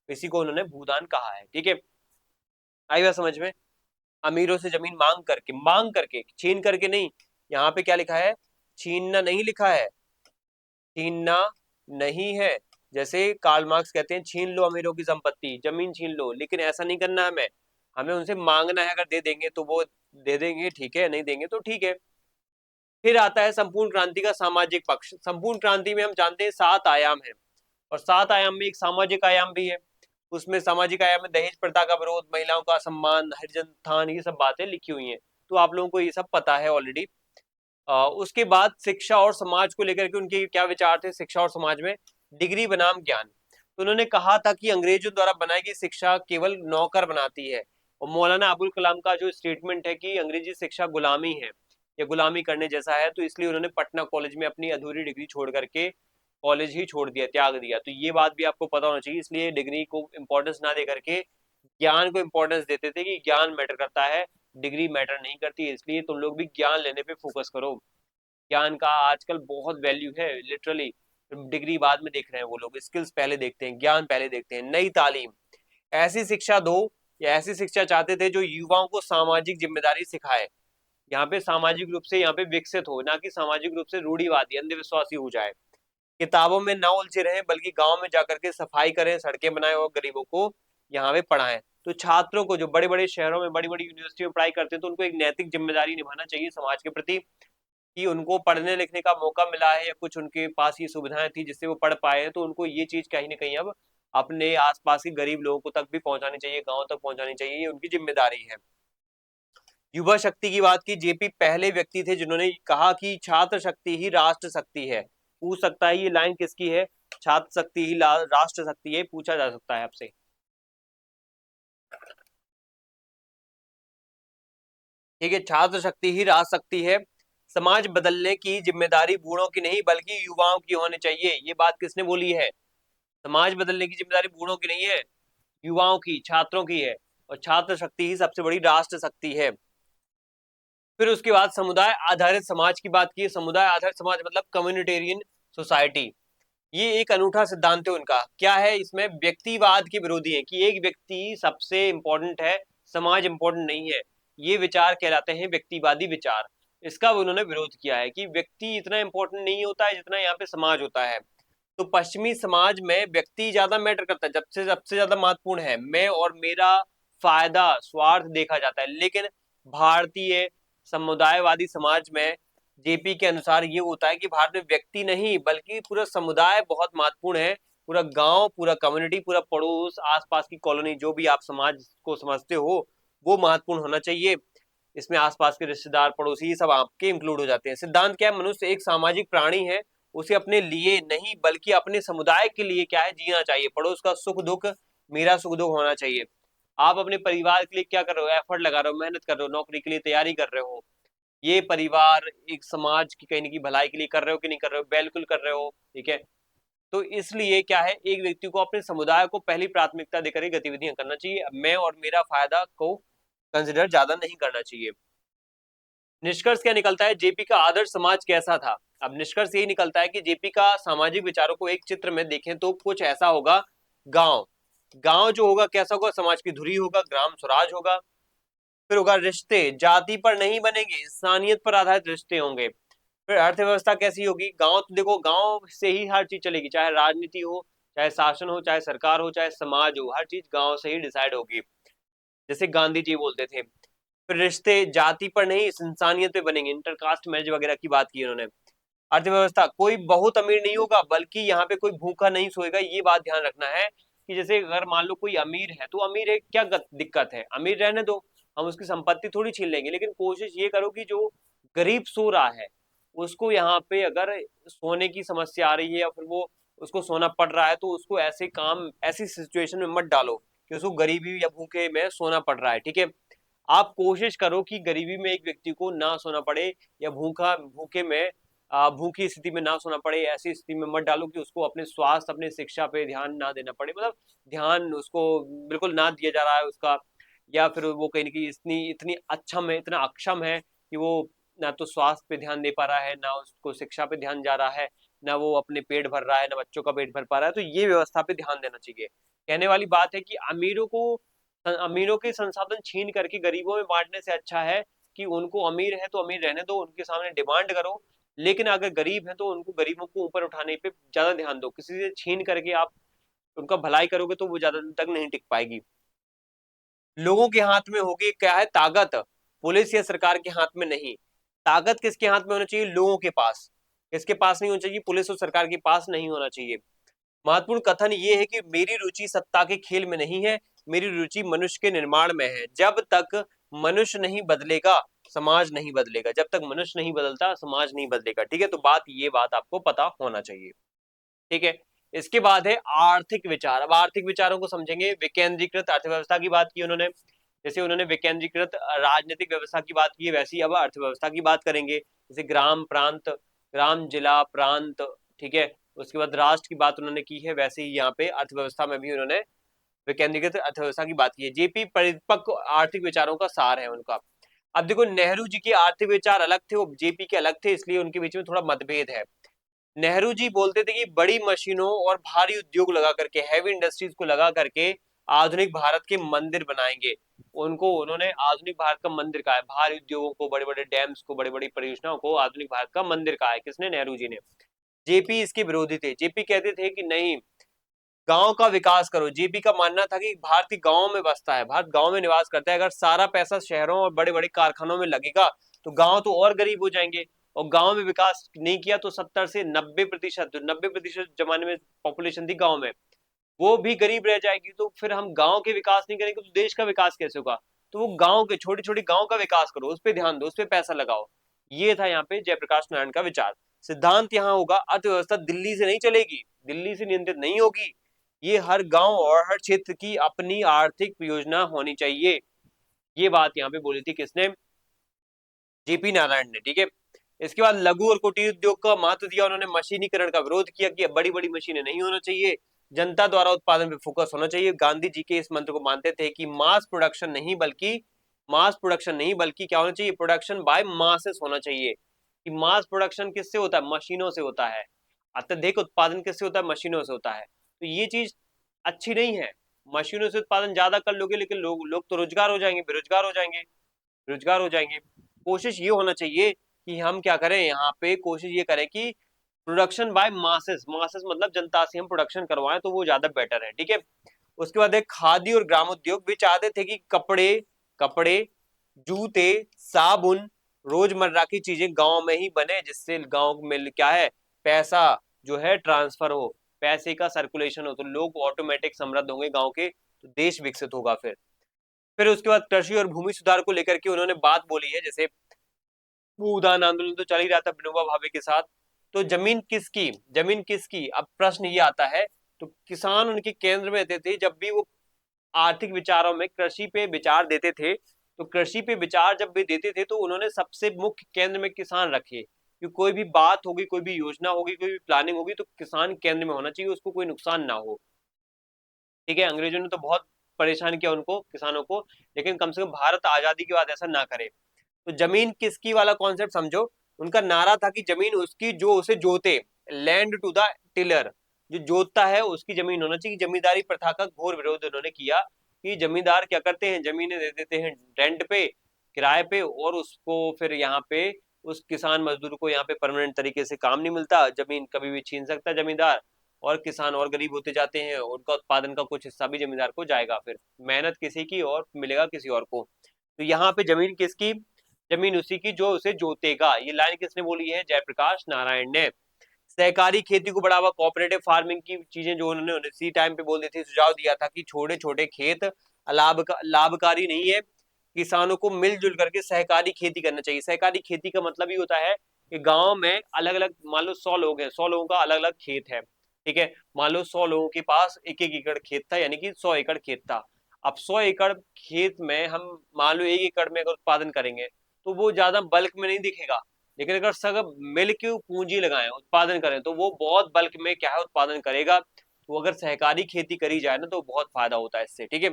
इसी को उन्होंने भूदान कहा है। ठीक है। आई बात समझ में, अमीरों से जमीन मांग करके, छीन करके नहीं। यहाँ पे क्या लिखा है, छीनना नहीं लिखा है, छीनना नहीं है। जैसे कार्ल मार्क्स कहते हैं छीन लो अमीरों की संपत्ति, जमीन छीन लो, लेकिन ऐसा नहीं करना हमें, हमें उनसे मांगना है, अगर दे देंगे तो वो दे देंगे, ठीक है, नहीं देंगे तो ठीक है। फिर आता है संपूर्ण क्रांति का सामाजिक पक्ष। संपूर्ण क्रांति में हम जानते हैं 7 आयाम है, और 7 आयाम में एक सामाजिक आयाम भी है। उसमें सामाजिक आयाम में दहेज प्रथा का विरोध, महिलाओं का सम्मान, हरिजन उत्थान, ये सब बातें लिखी हुई हैं, तो आप लोगों को ये सब पता है ऑलरेडी। उसके बाद शिक्षा और समाज को लेकर के उनके क्या विचार थे, शिक्षा और समाज में डिग्री बनाम ज्ञान। तो उन्होंने कहा था कि अंग्रेजों द्वारा बनाई गई शिक्षा केवल नौकर बनाती है, और मौलाना अबुल कलाम का जो स्टेटमेंट है कि अंग्रेजी शिक्षा गुलामी है या गुलामी करने जैसा है, तो इसलिए उन्होंने पटना कॉलेज में अपनी अधूरी डिग्री छोड़ करके कॉलेज ही छोड़ दिया, त्याग दिया। तो ये बात भी आपको पता होना चाहिए, इसलिए डिग्री को इंपॉर्टेंस ना दे करके ज्ञान को इंपॉर्टेंस देते थे कि ज्ञान मैटर करता है, डिग्री मैटर नहीं करती, इसलिए तुम लोग भी ज्ञान लेने पे फोकस करो। ज्ञान का आजकल बहुत वैल्यू है लिटरली, डिग्री बाद में देख रहे हैं वो लोग, स्किल्स पहले देखते हैं, ज्ञान पहले देखते हैं। नई तालीम, ऐसी शिक्षा दो या ऐसी शिक्षा चाहते थे जो युवाओं को सामाजिक जिम्मेदारी सिखाए, यहाँ पे सामाजिक रूप से यहाँ पे विकसित हो, ना कि सामाजिक रूप से रूढ़िवादी अंधविश्वासी हो जाए। किताबों में ना उलझे रहें बल्कि गांव में जाकर के सफाई करें, सड़कें बनाएं और गरीबों को यहाँ पे पढ़ाएं। तो छात्रों को जो बड़े बड़े शहरों में बड़ी बड़ी यूनिवर्सिटी में पढ़ाई करते हैं तो उनको एक नैतिक जिम्मेदारी निभाना चाहिए समाज के प्रति, कि उनको पढ़ने लिखने का मौका मिला है या कुछ उनके पास ये सुविधाएं थी जिससे वो पढ़ पाए हैं, तो उनको ये चीज कहीं ना कहीं अब अपने आसपास के गरीब लोगों को तक भी पहुंचानी चाहिए, गांव तक पहुंचानी चाहिए, ये उनकी जिम्मेदारी है। युवा शक्ति की बात की, जेपी पहले व्यक्ति थे जिन्होंने कहा कि छात्र शक्ति ही राष्ट्र शक्ति है। पूछ सकता है ये लाइन किसकी है? छात्र शक्ति ही राष्ट्र शक्ति है, पूछा जा सकता है आपसे। ठीक है, छात्र शक्ति ही राष्ट्र शक्ति है। समाज बदलने की जिम्मेदारी बूढ़ों की नहीं बल्कि युवाओं की होनी चाहिए। ये बात किसने बोली है? समाज बदलने की जिम्मेदारी बूढ़ों की नहीं है, युवाओं की, छात्रों की है। और छात्र शक्ति ही सबसे बड़ी राष्ट्र शक्ति है। फिर उसके बाद समुदाय आधारित समाज की बात की। समुदाय आधारित समाज मतलब कम्युनिटेरियन सोसाइटी। ये एक अनूठा सिद्धांत है उनका। क्या है इसमें? व्यक्तिवाद के विरोधी है कि एक व्यक्ति सबसे इंपॉर्टेंट है, समाज इंपॉर्टेंट नहीं है। ये विचार कहलाते हैं व्यक्तिवादी विचार। इसका उन्होंने विरोध किया है कि व्यक्ति इतना इंपॉर्टेंट नहीं होता है जितना यहाँ पे समाज होता है। तो पश्चिमी समाज में व्यक्ति ज्यादा मैटर करता है, सबसे ज्यादा महत्वपूर्ण है मैं और मेरा फायदा, स्वार्थ देखा जाता है। लेकिन भारतीय समुदायवादी समाज में जेपी के अनुसार ये होता है कि भारत में व्यक्ति नहीं बल्कि पूरा समुदाय बहुत महत्वपूर्ण है। पूरा गांव, पूरा कम्युनिटी, पूरा पड़ोस, आसपास की कॉलोनी, जो भी आप समाज को समझते हो वो महत्वपूर्ण होना चाहिए। इसमें आसपास के रिश्तेदार, पड़ोसी, ये सब आपके इंक्लूड हो जाते हैं। सिद्धांत क्या है? मनुष्य एक सामाजिक प्राणी है, उसे अपने लिए नहीं बल्कि अपने समुदाय के लिए क्या है, जीना चाहिए। पड़ोस का सुख दुख मेरा सुख दुख होना चाहिए। आप अपने परिवार के लिए क्या कर रहे हो? एफर्ट लगा रहे हो, मेहनत कर रहे हो, नौकरी के लिए तैयारी कर रहे हो। ये परिवार एक समाज की कहीं ना कहीं भलाई के लिए कर रहे हो कि नहीं कर रहे हो? बिल्कुल कर रहे हो। ठीक है, तो इसलिए क्या है, एक व्यक्ति को अपने समुदाय को पहली प्राथमिकता देकर गतिविधियां करना चाहिए। मैं और मेरा फायदा को कंसिडर ज्यादा नहीं करना चाहिए। निष्कर्ष क्या निकलता है? जेपी का आदर्श समाज कैसा था? अब निष्कर्ष यही निकलता है कि जेपी का सामाजिक विचारों को एक चित्र में देखें तो कुछ ऐसा होगा। गांव, गांव जो होगा कैसा होगा? समाज की धुरी होगा, ग्राम स्वराज होगा। फिर होगा रिश्ते, जाति पर नहीं बनेंगे, इंसानियत पर आधारित रिश्ते होंगे। फिर अर्थव्यवस्था कैसी होगी? गांव तो देखो, गांव से ही हर चीज चलेगी, चाहे राजनीति हो, चाहे शासन हो, चाहे सरकार हो, चाहे समाज हो, हर चीज गांव से ही डिसाइड होगी, जैसे गांधी जी बोलते थे। फिर रिश्ते जाति पर नहीं, इंसानियत पे बनेंगे, इंटरकास्ट मैरिज वगैरह की बात की उन्होंने। अर्थव्यवस्था, कोई बहुत अमीर नहीं होगा बल्कि यहाँ पे कोई भूखा नहीं सोएगा। ये बात ध्यान रखना है कि जैसे अगर मान लो कोई अमीर है तो अमीर है, क्या दिक्कत है? अमीर रहने दो, हम उसकी संपत्ति थोड़ी छीन लेंगे, लेकिन कोशिश ये करो कि जो गरीब सो रहा है उसको यहाँ पे अगर सोने की समस्या आ रही है या फिर वो उसको सोना पड़ रहा है तो उसको ऐसे काम, ऐसी सिचुएशन में मत डालो कि उसको गरीबी या भूखे में सोना पड़ रहा है। ठीक है, आप कोशिश करो कि गरीबी में एक व्यक्ति को ना सोना पड़े या भूखे में भूखी स्थिति में ना सोना पड़े। ऐसी स्थिति में मत डालो कि उसको अपने स्वास्थ्य, अपने शिक्षा पे ध्यान ना देना पड़े, मतलब ध्यान उसको बिल्कुल ना दिया जा रहा है उसका, या फिर वो कहीं ना कहीं इतनी इतनी अक्षम है, इतना अक्षम है कि वो ना तो स्वास्थ्य पे ध्यान दे पा रहा है, ना उसको शिक्षा पे ध्यान जा रहा है, ना वो अपने पेट भर रहा है, ना बच्चों का पेट भर पा रहा है। तो ये व्यवस्था पे ध्यान देना चाहिए। कहने वाली बात है कि अमीरों के संसाधन छीन करके गरीबों में बांटने से अच्छा है कि उनको, अमीर है तो अमीर रहने दो, उनके सामने डिमांड करो, लेकिन अगर गरीब है तो उनको, गरीबों को ऊपर उठाने पे ज्यादा ध्यान दो। किसी से छीन करके आप उनका भलाई करोगे तो वो ज्यादा दिन तक नहीं टिक पाएगी। लोगों के हाथ में होगी क्या है? ताकत। पुलिस या सरकार के हाथ में नहीं। ताकत किसके हाथ में होना चाहिए? लोगों के पास। किसके पास नहीं होना चाहिए? पुलिस और सरकार के पास नहीं होना चाहिए। महत्वपूर्ण कथन ये है कि मेरी रुचि सत्ता के खेल में नहीं है, मेरी रुचि मनुष्य के निर्माण में है। जब तक मनुष्य नहीं बदलेगा समाज नहीं बदलेगा, जब तक मनुष्य नहीं बदलता समाज नहीं बदलेगा। ठीक है, तो ये बात आपको पता होना चाहिए। ठीक है, इसके बाद है आर्थिक विचार। अब आर्थिक विचारों को समझेंगे। विकेंद्रीकृत अर्थव्यवस्था की बात की उन्होंने, जैसे उन्होंने विकेंद्रीकृत राजनीतिक व्यवस्था की बात की है, वैसे ही अब अर्थव्यवस्था की बात करेंगे। जैसे ग्राम प्रांत, ग्राम जिला प्रांत, ठीक है, उसके बाद राष्ट्र की बात उन्होंने की है, वैसे ही यहाँ पे अर्थव्यवस्था में भी उन्होंने विकेंद्रीकृत अर्थव्यवस्था की बात की है। जेपी परिपक्व आर्थिक विचारों का सार है उनका। अब देखो, नेहरू जी के आर्थिक विचार अलग थे, वो जेपी के अलग थे, इसलिए उनके बीच में थोड़ा मतभेद है। नेहरू जी बोलते थे कि बड़ी मशीनों और भारी उद्योग लगा करके, हैवी इंडस्ट्रीज को लगा करके आधुनिक भारत के मंदिर बनाएंगे। उनको उन्होंने आधुनिक भारत का मंदिर कहा है, भारी उद्योगों को, बड़े बड़े डैम्स को, बड़ी बड़ी परियोजनाओं को आधुनिक भारत का मंदिर कहा है। किसने? नेहरू जी ने। जेपी इसके विरोधी थे। जेपी कहते थे कि नहीं, गांव का विकास करो। जेपी का मानना था कि भारत के गांव में बसता है, भारत गांव में निवास करता है, अगर सारा पैसा शहरों और बड़े बड़े कारखानों में लगेगा तो गांव तो और गरीब हो जाएंगे, और गांव में विकास नहीं किया तो 70 से 90%, जो 90% जमाने में पॉपुलेशन थी गांव में, वो भी गरीब रह जाएगी। तो फिर हम गांव के विकास नहीं करेंगे तो देश का विकास कैसे होगा? तो वो गांव के, छोटे छोटे गांव का विकास करो, उस पर ध्यान दो, उस पर पैसा लगाओ। ये था यहाँ पे जयप्रकाश नारायण का विचार। सिद्धांत यहाँ होगा, अर्थव्यवस्था दिल्ली से नहीं चलेगी, दिल्ली से नियंत्रित नहीं होगी, ये हर गांव और हर क्षेत्र की अपनी आर्थिक योजना होनी चाहिए। ये बात यहाँ पे बोली थी किसने? जेपी नारायण ने। ठीक है। इसके बाद लघु और कुटीर उद्योग का महत्व दिया उन्होंने, मशीनीकरण का विरोध किया कि बड़ी बड़ी मशीनें नहीं होना चाहिए, जनता द्वारा उत्पादन पे फोकस होना चाहिए। गांधी जी के इस मंत्र को मानते थे कि मास प्रोडक्शन नहीं बल्कि क्या होना चाहिए? प्रोडक्शन बाय मासेस होना चाहिए। कि मास प्रोडक्शन किससे होता है? मशीनों से होता है। अत्यधिक उत्पादन किससे होता है? मशीनों से होता है। तो ये चीज अच्छी नहीं है। मशीनों से उत्पादन ज्यादा कर लोगे लेकिन लोग तो रोजगार हो जाएंगे, बेरोजगार हो जाएंगे, रोजगार हो जाएंगे। कोशिश ये होना चाहिए कि हम क्या करें, यहाँ पे कोशिश ये करें कि प्रोडक्शन बाय मासेस, मासेस मतलब जनता से हम प्रोडक्शन करवाएं, तो वो ज्यादा बेटर है। ठीक है। उसके बाद एक खादी और ग्रामोद्योग भी चाहते थे कि कपड़े कपड़े जूते, साबुन, रोजमर्रा की चीजें गांव में ही बने, जिससे गांव में क्या है, पैसा जो है ट्रांसफर हो, पैसे का सर्कुलेशन हो, तो लोग ऑटोमेटिक समृद्ध होंगे गांव के, तो देश विकसित होगा। फिर उसके बाद कृषि और भूमि सुधार को लेकर के उन्होंने बात बोली है, जैसे भूदान आंदोलन तो चल ही रहा था विनोबा भावे के साथ। तो जमीन किसकी, जमीन किसकी, अब प्रश्न ये आता है। तो किसान उनके केंद्र में रहते थे, जब भी वो आर्थिक विचारों में कृषि पे विचार देते थे, तो कृषि पे विचार जब भी देते थे तो उन्होंने सबसे मुख्य केंद्र में किसान रखे, कि कोई भी बात होगी, कोई भी योजना होगी, कोई भी प्लानिंग होगी, तो किसान केंद्र में होना चाहिए, उसको कोई नुकसान ना हो। ठीक है। अंग्रेजों ने तो बहुत परेशान किया उनको, किसानों को, लेकिन कम से कम भारत आजादी के बाद ऐसा ना करे। तो जमीन किसकी वाला कॉन्सेप्ट समझो। उनका नारा था कि जमीन उसकी जो उसे जोते, लैंड टू द टिलर, जो जोतता है उसकी जमीन होना चाहिए। जमींदारी प्रथा का घोर विरोध उन्होंने किया, कि जमींदार क्या करते हैं, जमीनें दे देते हैं रेंट पे, किराए पे, और उसको फिर यहाँ पे उस किसान मजदूर को यहाँ पे परमानेंट तरीके से काम नहीं मिलता, जमीन कभी भी छीन सकता है जमींदार, और किसान और गरीब होते जाते हैं, उनका उत्पादन का कुछ हिस्सा भी जमींदार को जाएगा, फिर मेहनत किसी की और मिलेगा किसी और को। तो यहाँ पे जमीन किसकी? जमीन उसी की जो उसे जोतेगा। ये लाइन किसने बोली है? जयप्रकाश नारायण ने। सहकारी खेती को बढ़ावा, कोऑपरेटिव फार्मिंग की चीजें जो उन्होंने इसी टाइम पे बोल दी थी, सुझाव दिया था कि छोटे छोटे खेत लाभकारी नहीं है, किसानों को मिलजुल करके सहकारी खेती करना चाहिए। सहकारी खेती का मतलब ही होता है कि गांव में अलग अलग, मान लो 100 लोग हैं, 100 लोगों का अलग अलग खेत है। ठीक है। मान लो 100 लोगों के पास एक एक एकड़ खेत था, यानी कि 100 एकड़ खेत था। अब 100 एकड़ खेत में हम मान लो 1 एकड़ में अगर उत्पादन करेंगे तो वो ज्यादा बल्क में नहीं दिखेगा, लेकिन अगर सब मिल के पूंजी लगाएं, उत्पादन करें, तो वो बहुत बल्क में क्या है, उत्पादन करेगा। तो अगर सहकारी खेती करी जाए ना तो बहुत फायदा होता है इससे। ठीक है।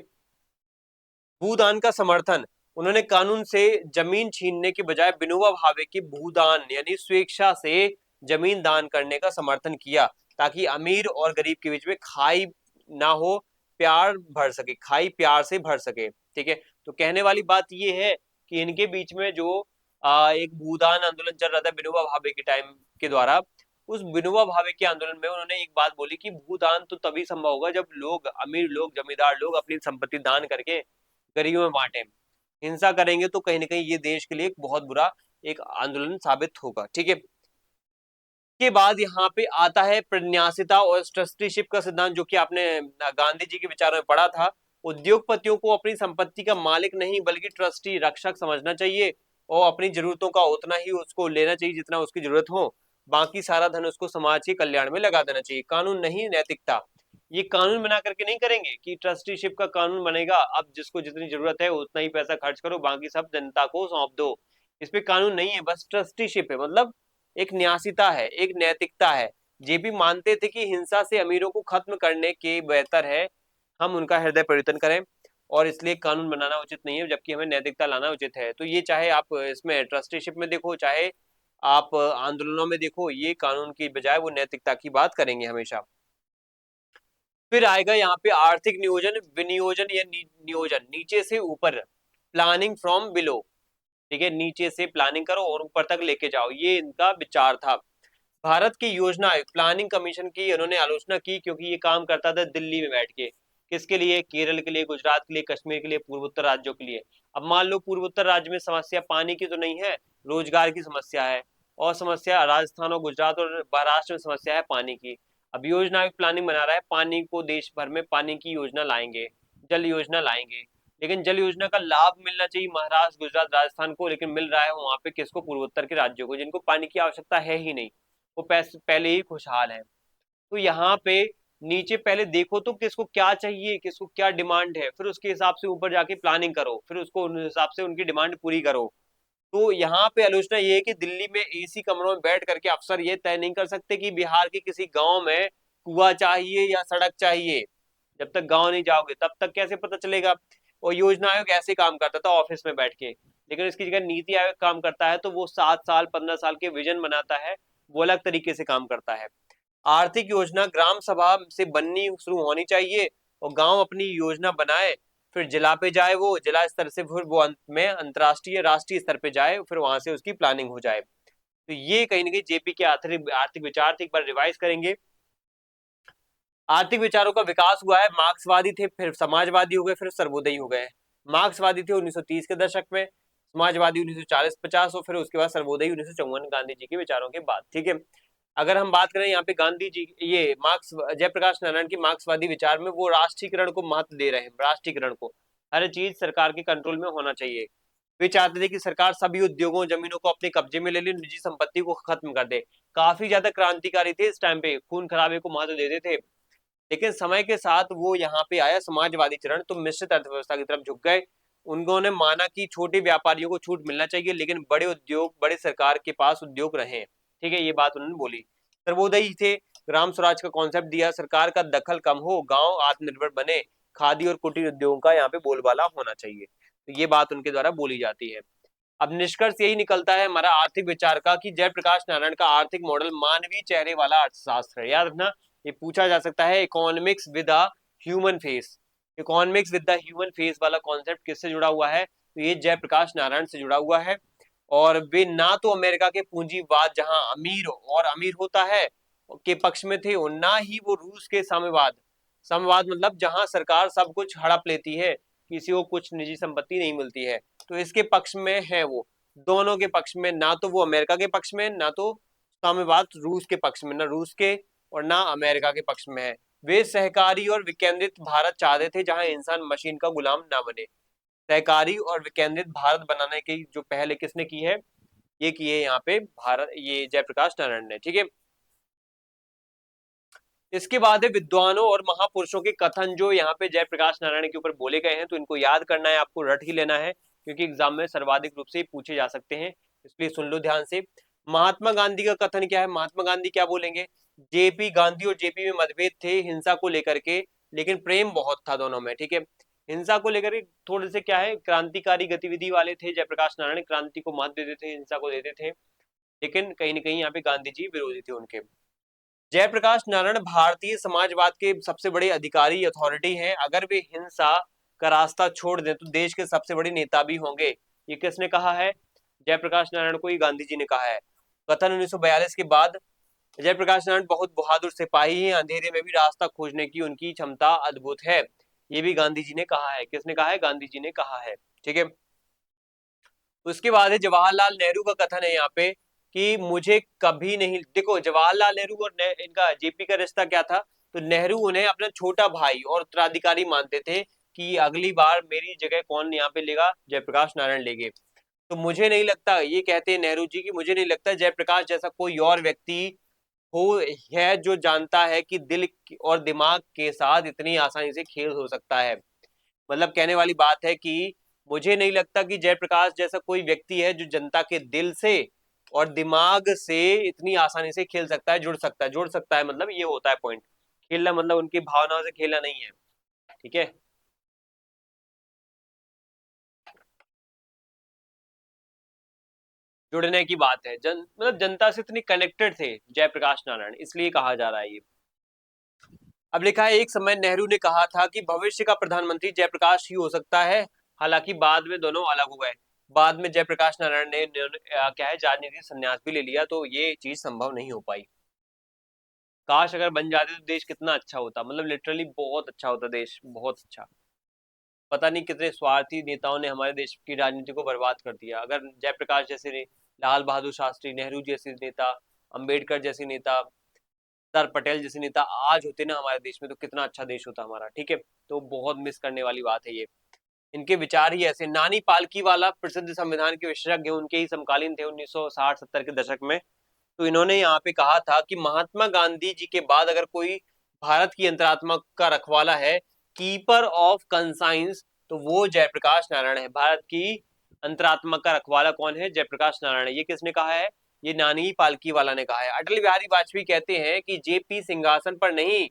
भूदान का समर्थन, उन्होंने कानून से जमीन छीनने के बजाय विनोबा भावे की भूदान यानी स्वेच्छा से जमीन दान करने का समर्थन किया, ताकि अमीर और गरीब के बीच में खाई ना हो, प्यार भर सके, खाई प्यार से भर सके। ठीक है। तो कहने वाली बात ये है कि इनके बीच में जो एक भूदान आंदोलन चल रहा था विनोबा भावे के टाइम के द्वारा, उस विनोबा भावे के आंदोलन में उन्होंने एक बात बोली कि भूदान तो तभी संभव होगा जब लोग, अमीर लोग, जमींदार लोग अपनी संपत्ति दान करके गरीबों में बांटे। हिंसा करेंगे तो कहीं ना कहीं ये देश के लिए एक बहुत बुरा एक आंदोलन साबित होगा। ठीक है। के बाद यहाँ पे आता है प्रन्यासिता और ट्रस्टीशिप का सिद्धांत, जो कि आपने गांधी जी के विचारों में पढ़ा था। उद्योगपतियों को अपनी संपत्ति का मालिक नहीं बल्कि ट्रस्टी, रक्षक समझना चाहिए, और अपनी जरूरतों का उतना ही उसको लेना चाहिए जितना उसकी जरूरत हो, बाकी सारा धन उसको समाज के कल्याण में लगा देना चाहिए। कानून नहीं, नैतिकता। ये कानून बना करके नहीं करेंगे कि ट्रस्टीशिप का कानून बनेगा, अब जिसको जितनी जरूरत है उतना ही पैसा खर्च करो, बाकी सब जनता को सौंप दो। इस पे कानून नहीं है, बस ट्रस्टीशिप है, मतलब एक न्यासिता है, एक नैतिकता है। ये भी मानते थे कि हिंसा से अमीरों को खत्म करने के बेहतर है हम उनका हृदय परिवर्तन करें, और इसलिए कानून बनाना उचित नहीं है, जबकि हमें नैतिकता लाना उचित है। तो ये चाहे आप इसमें ट्रस्टीशिप में देखो, चाहे आप आंदोलनों में देखो, ये कानून की बजाय वो नैतिकता की बात करेंगे हमेशा। फिर आएगा यहाँ पे आर्थिक नियोजन, विनियोजन या नियोजन, नीचे से ऊपर, प्लानिंग फ्रॉम बिलो, ठीक है, नीचे से प्लानिंग करो और ऊपर तक लेके जाओ, ये इनका विचार था। भारत की योजना आयोग, प्लानिंग कमीशन की उन्होंने आलोचना की, क्योंकि ये काम करता था दिल्ली में बैठ के। किसके लिए? केरल के लिए, गुजरात के लिए, कश्मीर के लिए, पूर्वोत्तर राज्यों के लिए। अब मान लो पूर्वोत्तर राज्य में समस्या पानी की तो नहीं है, रोजगार की समस्या है, और समस्या राजस्थान और गुजरात और महाराष्ट्र में समस्या है पानी की। अब योजना आयोग प्लानिंग बना रहा है, पानी को देश भर में पानी की योजना लाएंगे, जल योजना लाएंगे। लेकिन जल योजना का लाभ मिलना चाहिए महाराष्ट्र, गुजरात, राजस्थान को, लेकिन मिल रहा है वहां पे किसको? पूर्वोत्तर के राज्यों को, जिनको पानी की आवश्यकता है ही नहीं, वो पहले ही खुशहाल है। तो यहाँ पे नीचे पहले देखो तो किसको क्या चाहिए, किसको क्या डिमांड है, फिर उसके हिसाब से ऊपर जाके प्लानिंग करो, फिर उसको उन हिसाब से उनकी डिमांड पूरी करो। तो यहाँ पे आलोचना ये है कि दिल्ली में एसी कमरों में बैठ करके अफसर ये तय नहीं कर सकते कि बिहार के किसी गांव में कुआं चाहिए या सड़क चाहिए। जब तक गांव नहीं जाओगे तब तक कैसे पता चलेगा? और योजना आयोग ऐसे काम करता था ऑफिस में बैठ के, लेकिन इसकी जगह नीति आयोग काम करता है, तो वो 7 साल 15 साल के विजन बनाता है, वो अलग तरीके से काम करता है। आर्थिक योजना ग्राम सभा से बननी शुरू होनी चाहिए, और गांव अपनी योजना बनाए, फिर जिला पे जाए, वो जिला स्तर से फिर वो अंत में अंतरराष्ट्रीय राष्ट्रीय स्तर पे जाए, फिर वहां से उसकी प्लानिंग हो जाए। तो ये कहीं ना कहीं जेपी के आर्थिक आर्थिक विचार थे, एक बार रिवाइज करेंगे। आर्थिक विचारों का विकास हुआ है, मार्क्सवादी थे, फिर समाजवादी हो गए, फिर सर्वोदयी हो गए। मार्क्सवादी थे 1930 के दशक में, समाजवादी 1940-50, और फिर उसके बाद सर्वोदयी 1954 गांधी जी के विचारों के बाद, ठीक है। अगर हम बात करें यहाँ पे गांधी जी, ये मार्क्स जयप्रकाश नारायण की मार्क्सवादी विचार में, वो राष्ट्रीयकरण को महत्व दे रहे हैं, राष्ट्रीयकरण को, हर चीज सरकार के कंट्रोल में होना चाहिए। वे चाहते थे कि सरकार सभी उद्योगों जमीनों को अपने कब्जे में ले ले, निजी संपत्ति को खत्म कर दे। काफी ज्यादा क्रांतिकारी थे इस टाइम पे, खून खराबे को महत्व देते थे। लेकिन समय के साथ वो यहाँ पे आया समाजवादी चरण, तो मिश्रित अर्थव्यवस्था की तरफ झुक गए। उन्होंने माना कि छोटे व्यापारियों को छूट मिलना चाहिए, लेकिन बड़े उद्योग, बड़े सरकार के पास उद्योग रहे, ठीक है, ये बात उन्होंने बोली। सर्वोदयी थे, ग्राम स्वराज का कॉन्सेप्ट दिया, सरकार का दखल कम हो, गांव आत्मनिर्भर बने, खादी और कुटीर उद्योगों का यहाँ पे बोलबाला होना चाहिए, तो ये बात उनके द्वारा बोली जाती है। अब निष्कर्ष यही निकलता है हमारा आर्थिक विचार का, कि जयप्रकाश नारायण का आर्थिक मॉडल मानवीय चेहरे वाला अर्थशास्त्र है। याद रखना, ये पूछा जा सकता है, economics with a human face, economics with the human face वाला कॉन्सेप्ट किससे जुड़ा हुआ है? तो ये जयप्रकाश नारायण से जुड़ा हुआ है। और वे ना तो अमेरिका के पूंजीवाद, जहां अमीर और अमीर होता है, के पक्ष में थे, और ना ही वो रूस के साम्यवाद, साम्यवाद मतलब जहां सरकार सब कुछ हड़प लेती है, किसी को कुछ निजी संपत्ति नहीं मिलती है, तो इसके पक्ष में है वो। दोनों के पक्ष में, ना तो वो अमेरिका के पक्ष में, ना तो साम्यवाद रूस के पक्ष में, ना रूस के और ना अमेरिका के पक्ष में है। वे सहकारी और विकेंद्रित भारत चाहते थे, जहां इंसान मशीन का गुलाम ना बने। सहकारी और विकेंद्रित भारत बनाने की जो पहल किसने की है? ये की है यहाँ पे भारत, ये जयप्रकाश नारायण ने, ठीक है। इसके बाद है विद्वानों और महापुरुषों के कथन, जो यहाँ पे जयप्रकाश नारायण के ऊपर बोले गए हैं, तो इनको याद करना है, आपको रट ही लेना है, क्योंकि एग्जाम में सर्वाधिक रूप से पूछे जा सकते हैं, इसलिए सुन लो ध्यान से। महात्मा गांधी का कथन क्या है? महात्मा गांधी क्या बोलेंगे? जेपी गांधी और जेपी में मतभेद थे हिंसा को लेकर के, लेकिन प्रेम बहुत था दोनों में, ठीक है। हिंसा को लेकर के थोड़े से क्या है, क्रांतिकारी गतिविधि वाले थे जयप्रकाश नारायण, क्रांति को महत्व देते थे, हिंसा को देते थे, लेकिन कहीं ना कहीं यहाँ पे गांधी जी विरोधी थे उनके। जयप्रकाश नारायण भारतीय समाजवाद के सबसे बड़े अधिकारी, अथॉरिटी हैं। अगर वे हिंसा का रास्ता छोड़ दें तो देश के सबसे बड़े नेता भी होंगे। ये किसने कहा है? जयप्रकाश नारायण को, ये गांधी जी ने कहा है। कथन 1942 के बाद, जयप्रकाश नारायण बहुत बहादुर सिपाही हैं, अंधेरे में भी रास्ता खोजने की उनकी क्षमता अद्भुत है। ये भी गांधी जी ने कहा है। किसने कहा है? गांधी जी ने कहा है, ठीक है। उसके बाद है जवाहरलाल नेहरू का कथन है यहाँ पे, कि मुझे कभी नहीं, देखो जवाहरलाल नेहरू और इनका जेपी का रिश्ता क्या था? तो नेहरू उन्हें अपना छोटा भाई और उत्तराधिकारी मानते थे, कि अगली बार मेरी जगह कौन यहाँ पे लेगा? जयप्रकाश नारायण लेंगे। तो मुझे नहीं लगता, ये कहते हैं नेहरू जी, की मुझे नहीं लगता जयप्रकाश जैसा कोई और व्यक्ति हो है जो जानता है कि दिल और दिमाग के साथ इतनी आसानी से खेल हो सकता है। मतलब कहने वाली बात है कि मुझे नहीं लगता कि जयप्रकाश जैसा कोई व्यक्ति है जो जनता के दिल से और दिमाग से इतनी आसानी से खेल सकता है, जुड़ सकता है। जुड़ सकता है मतलब ये होता है पॉइंट, खेलना मतलब उनकी भावनाओं से खेलना नहीं है, ठीक है। जुड़ने की बात है, मतलब जनता से इतनी कनेक्टेड थे जयप्रकाश नारायण, इसलिए कहा जा रहा है ये। अब लिखा है एक समय नेहरू ने कहा था कि भविष्य का प्रधानमंत्री जयप्रकाश ही हो सकता है। हालांकि बाद में दोनों अलग हो गए। बाद में जयप्रकाश नारायण ने क्या है राजनीति संन्यास भी ले लिया, तो ये चीज संभव नहीं हो पाई। काश अगर बन जाते तो देश कितना अच्छा होता, मतलब लिटरली बहुत अच्छा होता देश, बहुत अच्छा। पता नहीं कितने स्वार्थी नेताओं ने हमारे देश की राजनीति को बर्बाद कर दिया। अगर जयप्रकाश जैसे लाल बहादुर शास्त्री, नेहरू जैसे नेता, अंबेडकर जैसे नेता, सरदार पटेल जैसे नेता आज होते ना हमारे देश में, तो कितना अच्छा देश होता हमारा। ठीक है, तो बहुत मिस करने वाली बात है ये। इनके विचार ही ऐसे। नानी पालकी वाला प्रसिद्ध संविधान के विशेषज्ञ उनके ही समकालीन थे 1960-70 के दशक में। तो इन्होंने यहाँ पे कहा था कि महात्मा गांधी जी के बाद अगर कोई भारत की अंतरात्मा का रखवाला है, कीपर ऑफ कंसाइंस, तो वो जयप्रकाश नारायण है। भारत की अंतरात्मा का रखवाला कौन है? जयप्रकाश नारायण है। ये किसने कहा है? ये नानी पालकी वाला ने कहा है। अटल बिहारी वाजपेयी कहते हैं कि जेपी सिंहासन पर नहीं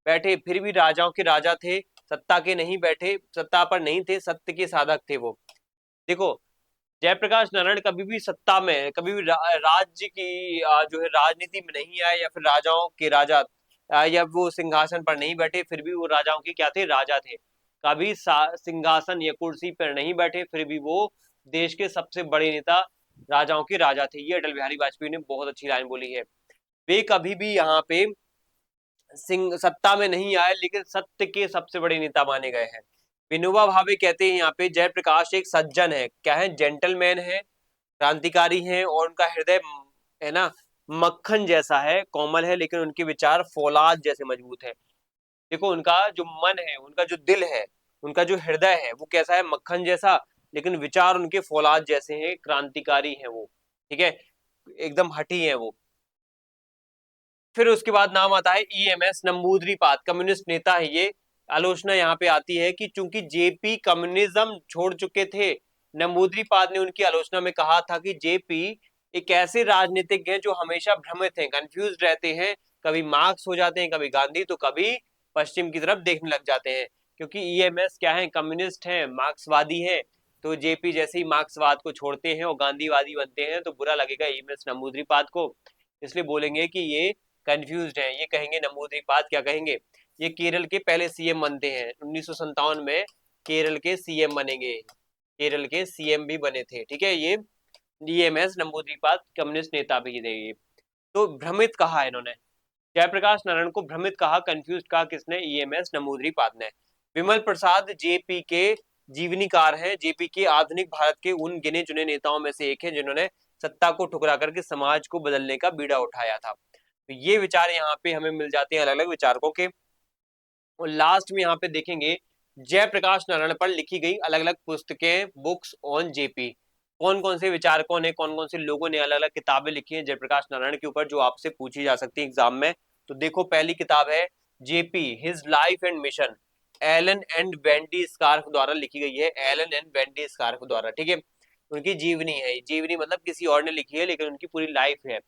बैठे फिर भी राजाओं के राजा थे, सत्ता के नहीं बैठे, सत्ता पर नहीं थे, सत्य के साधक थे वो। देखो, जयप्रकाश नारायण कभी भी सत्ता में, कभी भी राज्य की जो है राजनीति में नहीं आए, या फिर राजाओं के राजा, या वो सिंहासन पर नहीं बैठे फिर भी वो राजाओं के क्या थे? राजा थे। कभी सिंहासन या कुर्सी पर नहीं बैठे फिर भी वो देश के सबसे बड़े नेता, राजाओं के राजा थे। ये अटल बिहारी वाजपेयी ने बहुत अच्छी लाइन बोली है। वे कभी भी यहाँ पे सिंह सत्ता में नहीं आए, लेकिन सत्य के सबसे बड़े नेता माने गए हैं। विनोबा भावे कहते हैं यहाँ पे जयप्रकाश एक सज्जन है, क्या है? जेंटलमैन है, क्रांतिकारी है, और उनका हृदय है ना मक्खन जैसा है, कोमल है, लेकिन उनके विचार फौलाद जैसे मजबूत है। देखो, उनका जो मन है, उनका जो दिल है, उनका जो हृदय है, वो कैसा है? मक्खन जैसा, लेकिन विचार उनके फौलाद जैसे हैं, क्रांतिकारी हैं वो। ठीक है, एकदम हठी है वो। फिर उसके बाद नाम आता है ईएमएस नंबूद्रीपाद, कम्युनिस्ट नेता है ये। आलोचना यहाँ पे आती है कि चूंकि जेपी कम्युनिज्म छोड़ चुके थे, नंबूद्रीपाद ने उनकी आलोचना में कहा था कि जेपी एक ऐसे राजनीतिज्ञ हैं जो हमेशा भ्रमित हैं, कंफ्यूज रहते हैं, कभी मार्क्स हो जाते हैं, कभी गांधी, तो कभी पश्चिम की तरफ देखने लग जाते हैं। क्योंकि ईएमएस क्या है? कम्युनिस्ट हैं, मार्क्सवादी हैं। तो जेपी जैसे ही मार्क्सवाद को छोड़ते हैं और गांधीवादी बनते हैं, तो बुरा लगेगा ईएमएस नंबूद्रीपाद को। इसलिए बोलेंगे कि ये कंफ्यूज्ड हैं। ये कहेंगे नंबूद्रीपाद क्या कहेंगे? ये केरल के पहले सीएम बनते हैं 1957 में, केरल के सीएम बनेंगे, केरल के सीएम भी बने थे। ठीक है, ये डीएमएस नंबूद्रीपाद कम्युनिस्ट नेता भी थे ये। तो भ्रमित कहा है इन्होंने, जयप्रकाश नारायण को भ्रमित कहा, कंफ्यूज कहा, किसने? ईएमएस नंबूद्रीपाद ने। विमल प्रसाद जेपी के जीवनीकार हैं, जेपी के आधुनिक भारत के उन गिने चुने नेताओं में से एक है जिन्होंने सत्ता को ठुकरा करके समाज को बदलने का बीड़ा उठाया था। तो ये विचार यहाँ पे हमें मिल जाते हैं अलग अलग विचारकों के। और लास्ट में यहाँ पे देखेंगे जयप्रकाश नारायण पर लिखी गई अलग अलग पुस्तकें, बुक्स ऑन जेपी। कौन कौन से विचारकों ने, कौन कौन से लोगों ने अलग अलग किताबें लिखी हैं जयप्रकाश नारायण के ऊपर, जो आपसे पूछी जा सकती है एग्जाम में। तो देखो, पहली किताब है JP his life and mission, Alan and Wendy Scarfe द्वारा लिखी गई है, एलन एंड वेंडी स्कार्फ द्वारा। ठीक है, उनकी जीवनी है, जीवनी मतलब किसी और ने लिखी है, लेकिन उनकी पूरी लाइफ है।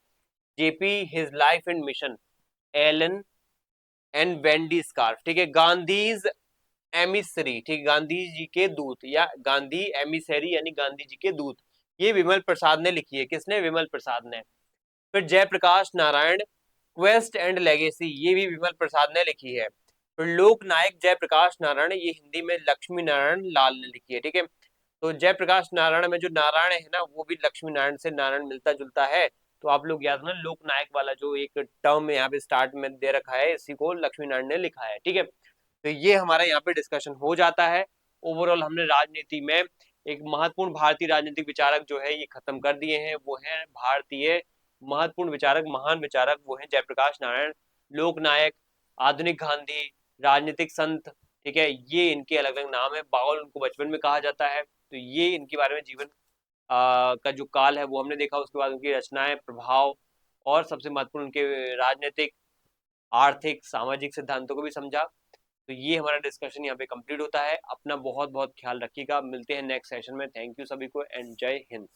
JP his life and mission, Alan and Wendy Scarfe. ठीक है, गांधीज एमिसरी, ठीक, गांधी जी के दूत, या गांधी एमिसरी यानी गांधी जी के दूत, ये विमल प्रसाद ने लिखी है। किसने? विमल प्रसाद ने। फिर Jayaprakash Narayan quest and legacy, ये भी विमल प्रसाद ने लिखी है। फिर लोक नायक जयप्रकाश नारायण, ये हिंदी में लक्ष्मी नारायण लाल ने लिखी है। ठीक है, तो जयप्रकाश नारायण में जो नारायण है ना, वो भी लक्ष्मी नारायण से नारायण मिलता जुलता है। तो आप लोग याद ना, लोक नायक वाला जो एक टर्म यहाँ पे स्टार्ट में दे रखा है, इसी को लक्ष्मी नारायण ने लिखा है। ठीक है, तो ये हमारा यहाँ पे डिस्कशन हो जाता है। ओवरऑल हमने राजनीति में एक महत्वपूर्ण भारतीय राजनीतिक विचारक जो है ये खत्म कर दिए हैं। वो है भारतीय महत्वपूर्ण विचारक, महान विचारक, वो है जयप्रकाश नारायण, लोक नायक, आधुनिक गांधी, राजनीतिक संत। ठीक है, ये इनके अलग अलग नाम है। बाउल उनको बचपन में कहा जाता है। तो ये इनके बारे में जीवन का जो काल है वो हमने देखा। उसके बाद उनकी रचनाएं, प्रभाव, और सबसे महत्वपूर्ण उनके राजनीतिक, आर्थिक, सामाजिक सिद्धांतों को भी समझा। तो ये हमारा डिस्कशन यहाँ पे कंप्लीट होता है। अपना बहुत बहुत ख्याल रखिएगा। मिलते हैं नेक्स्ट सेशन में। थैंक यू सभी को एंड जय हिंद।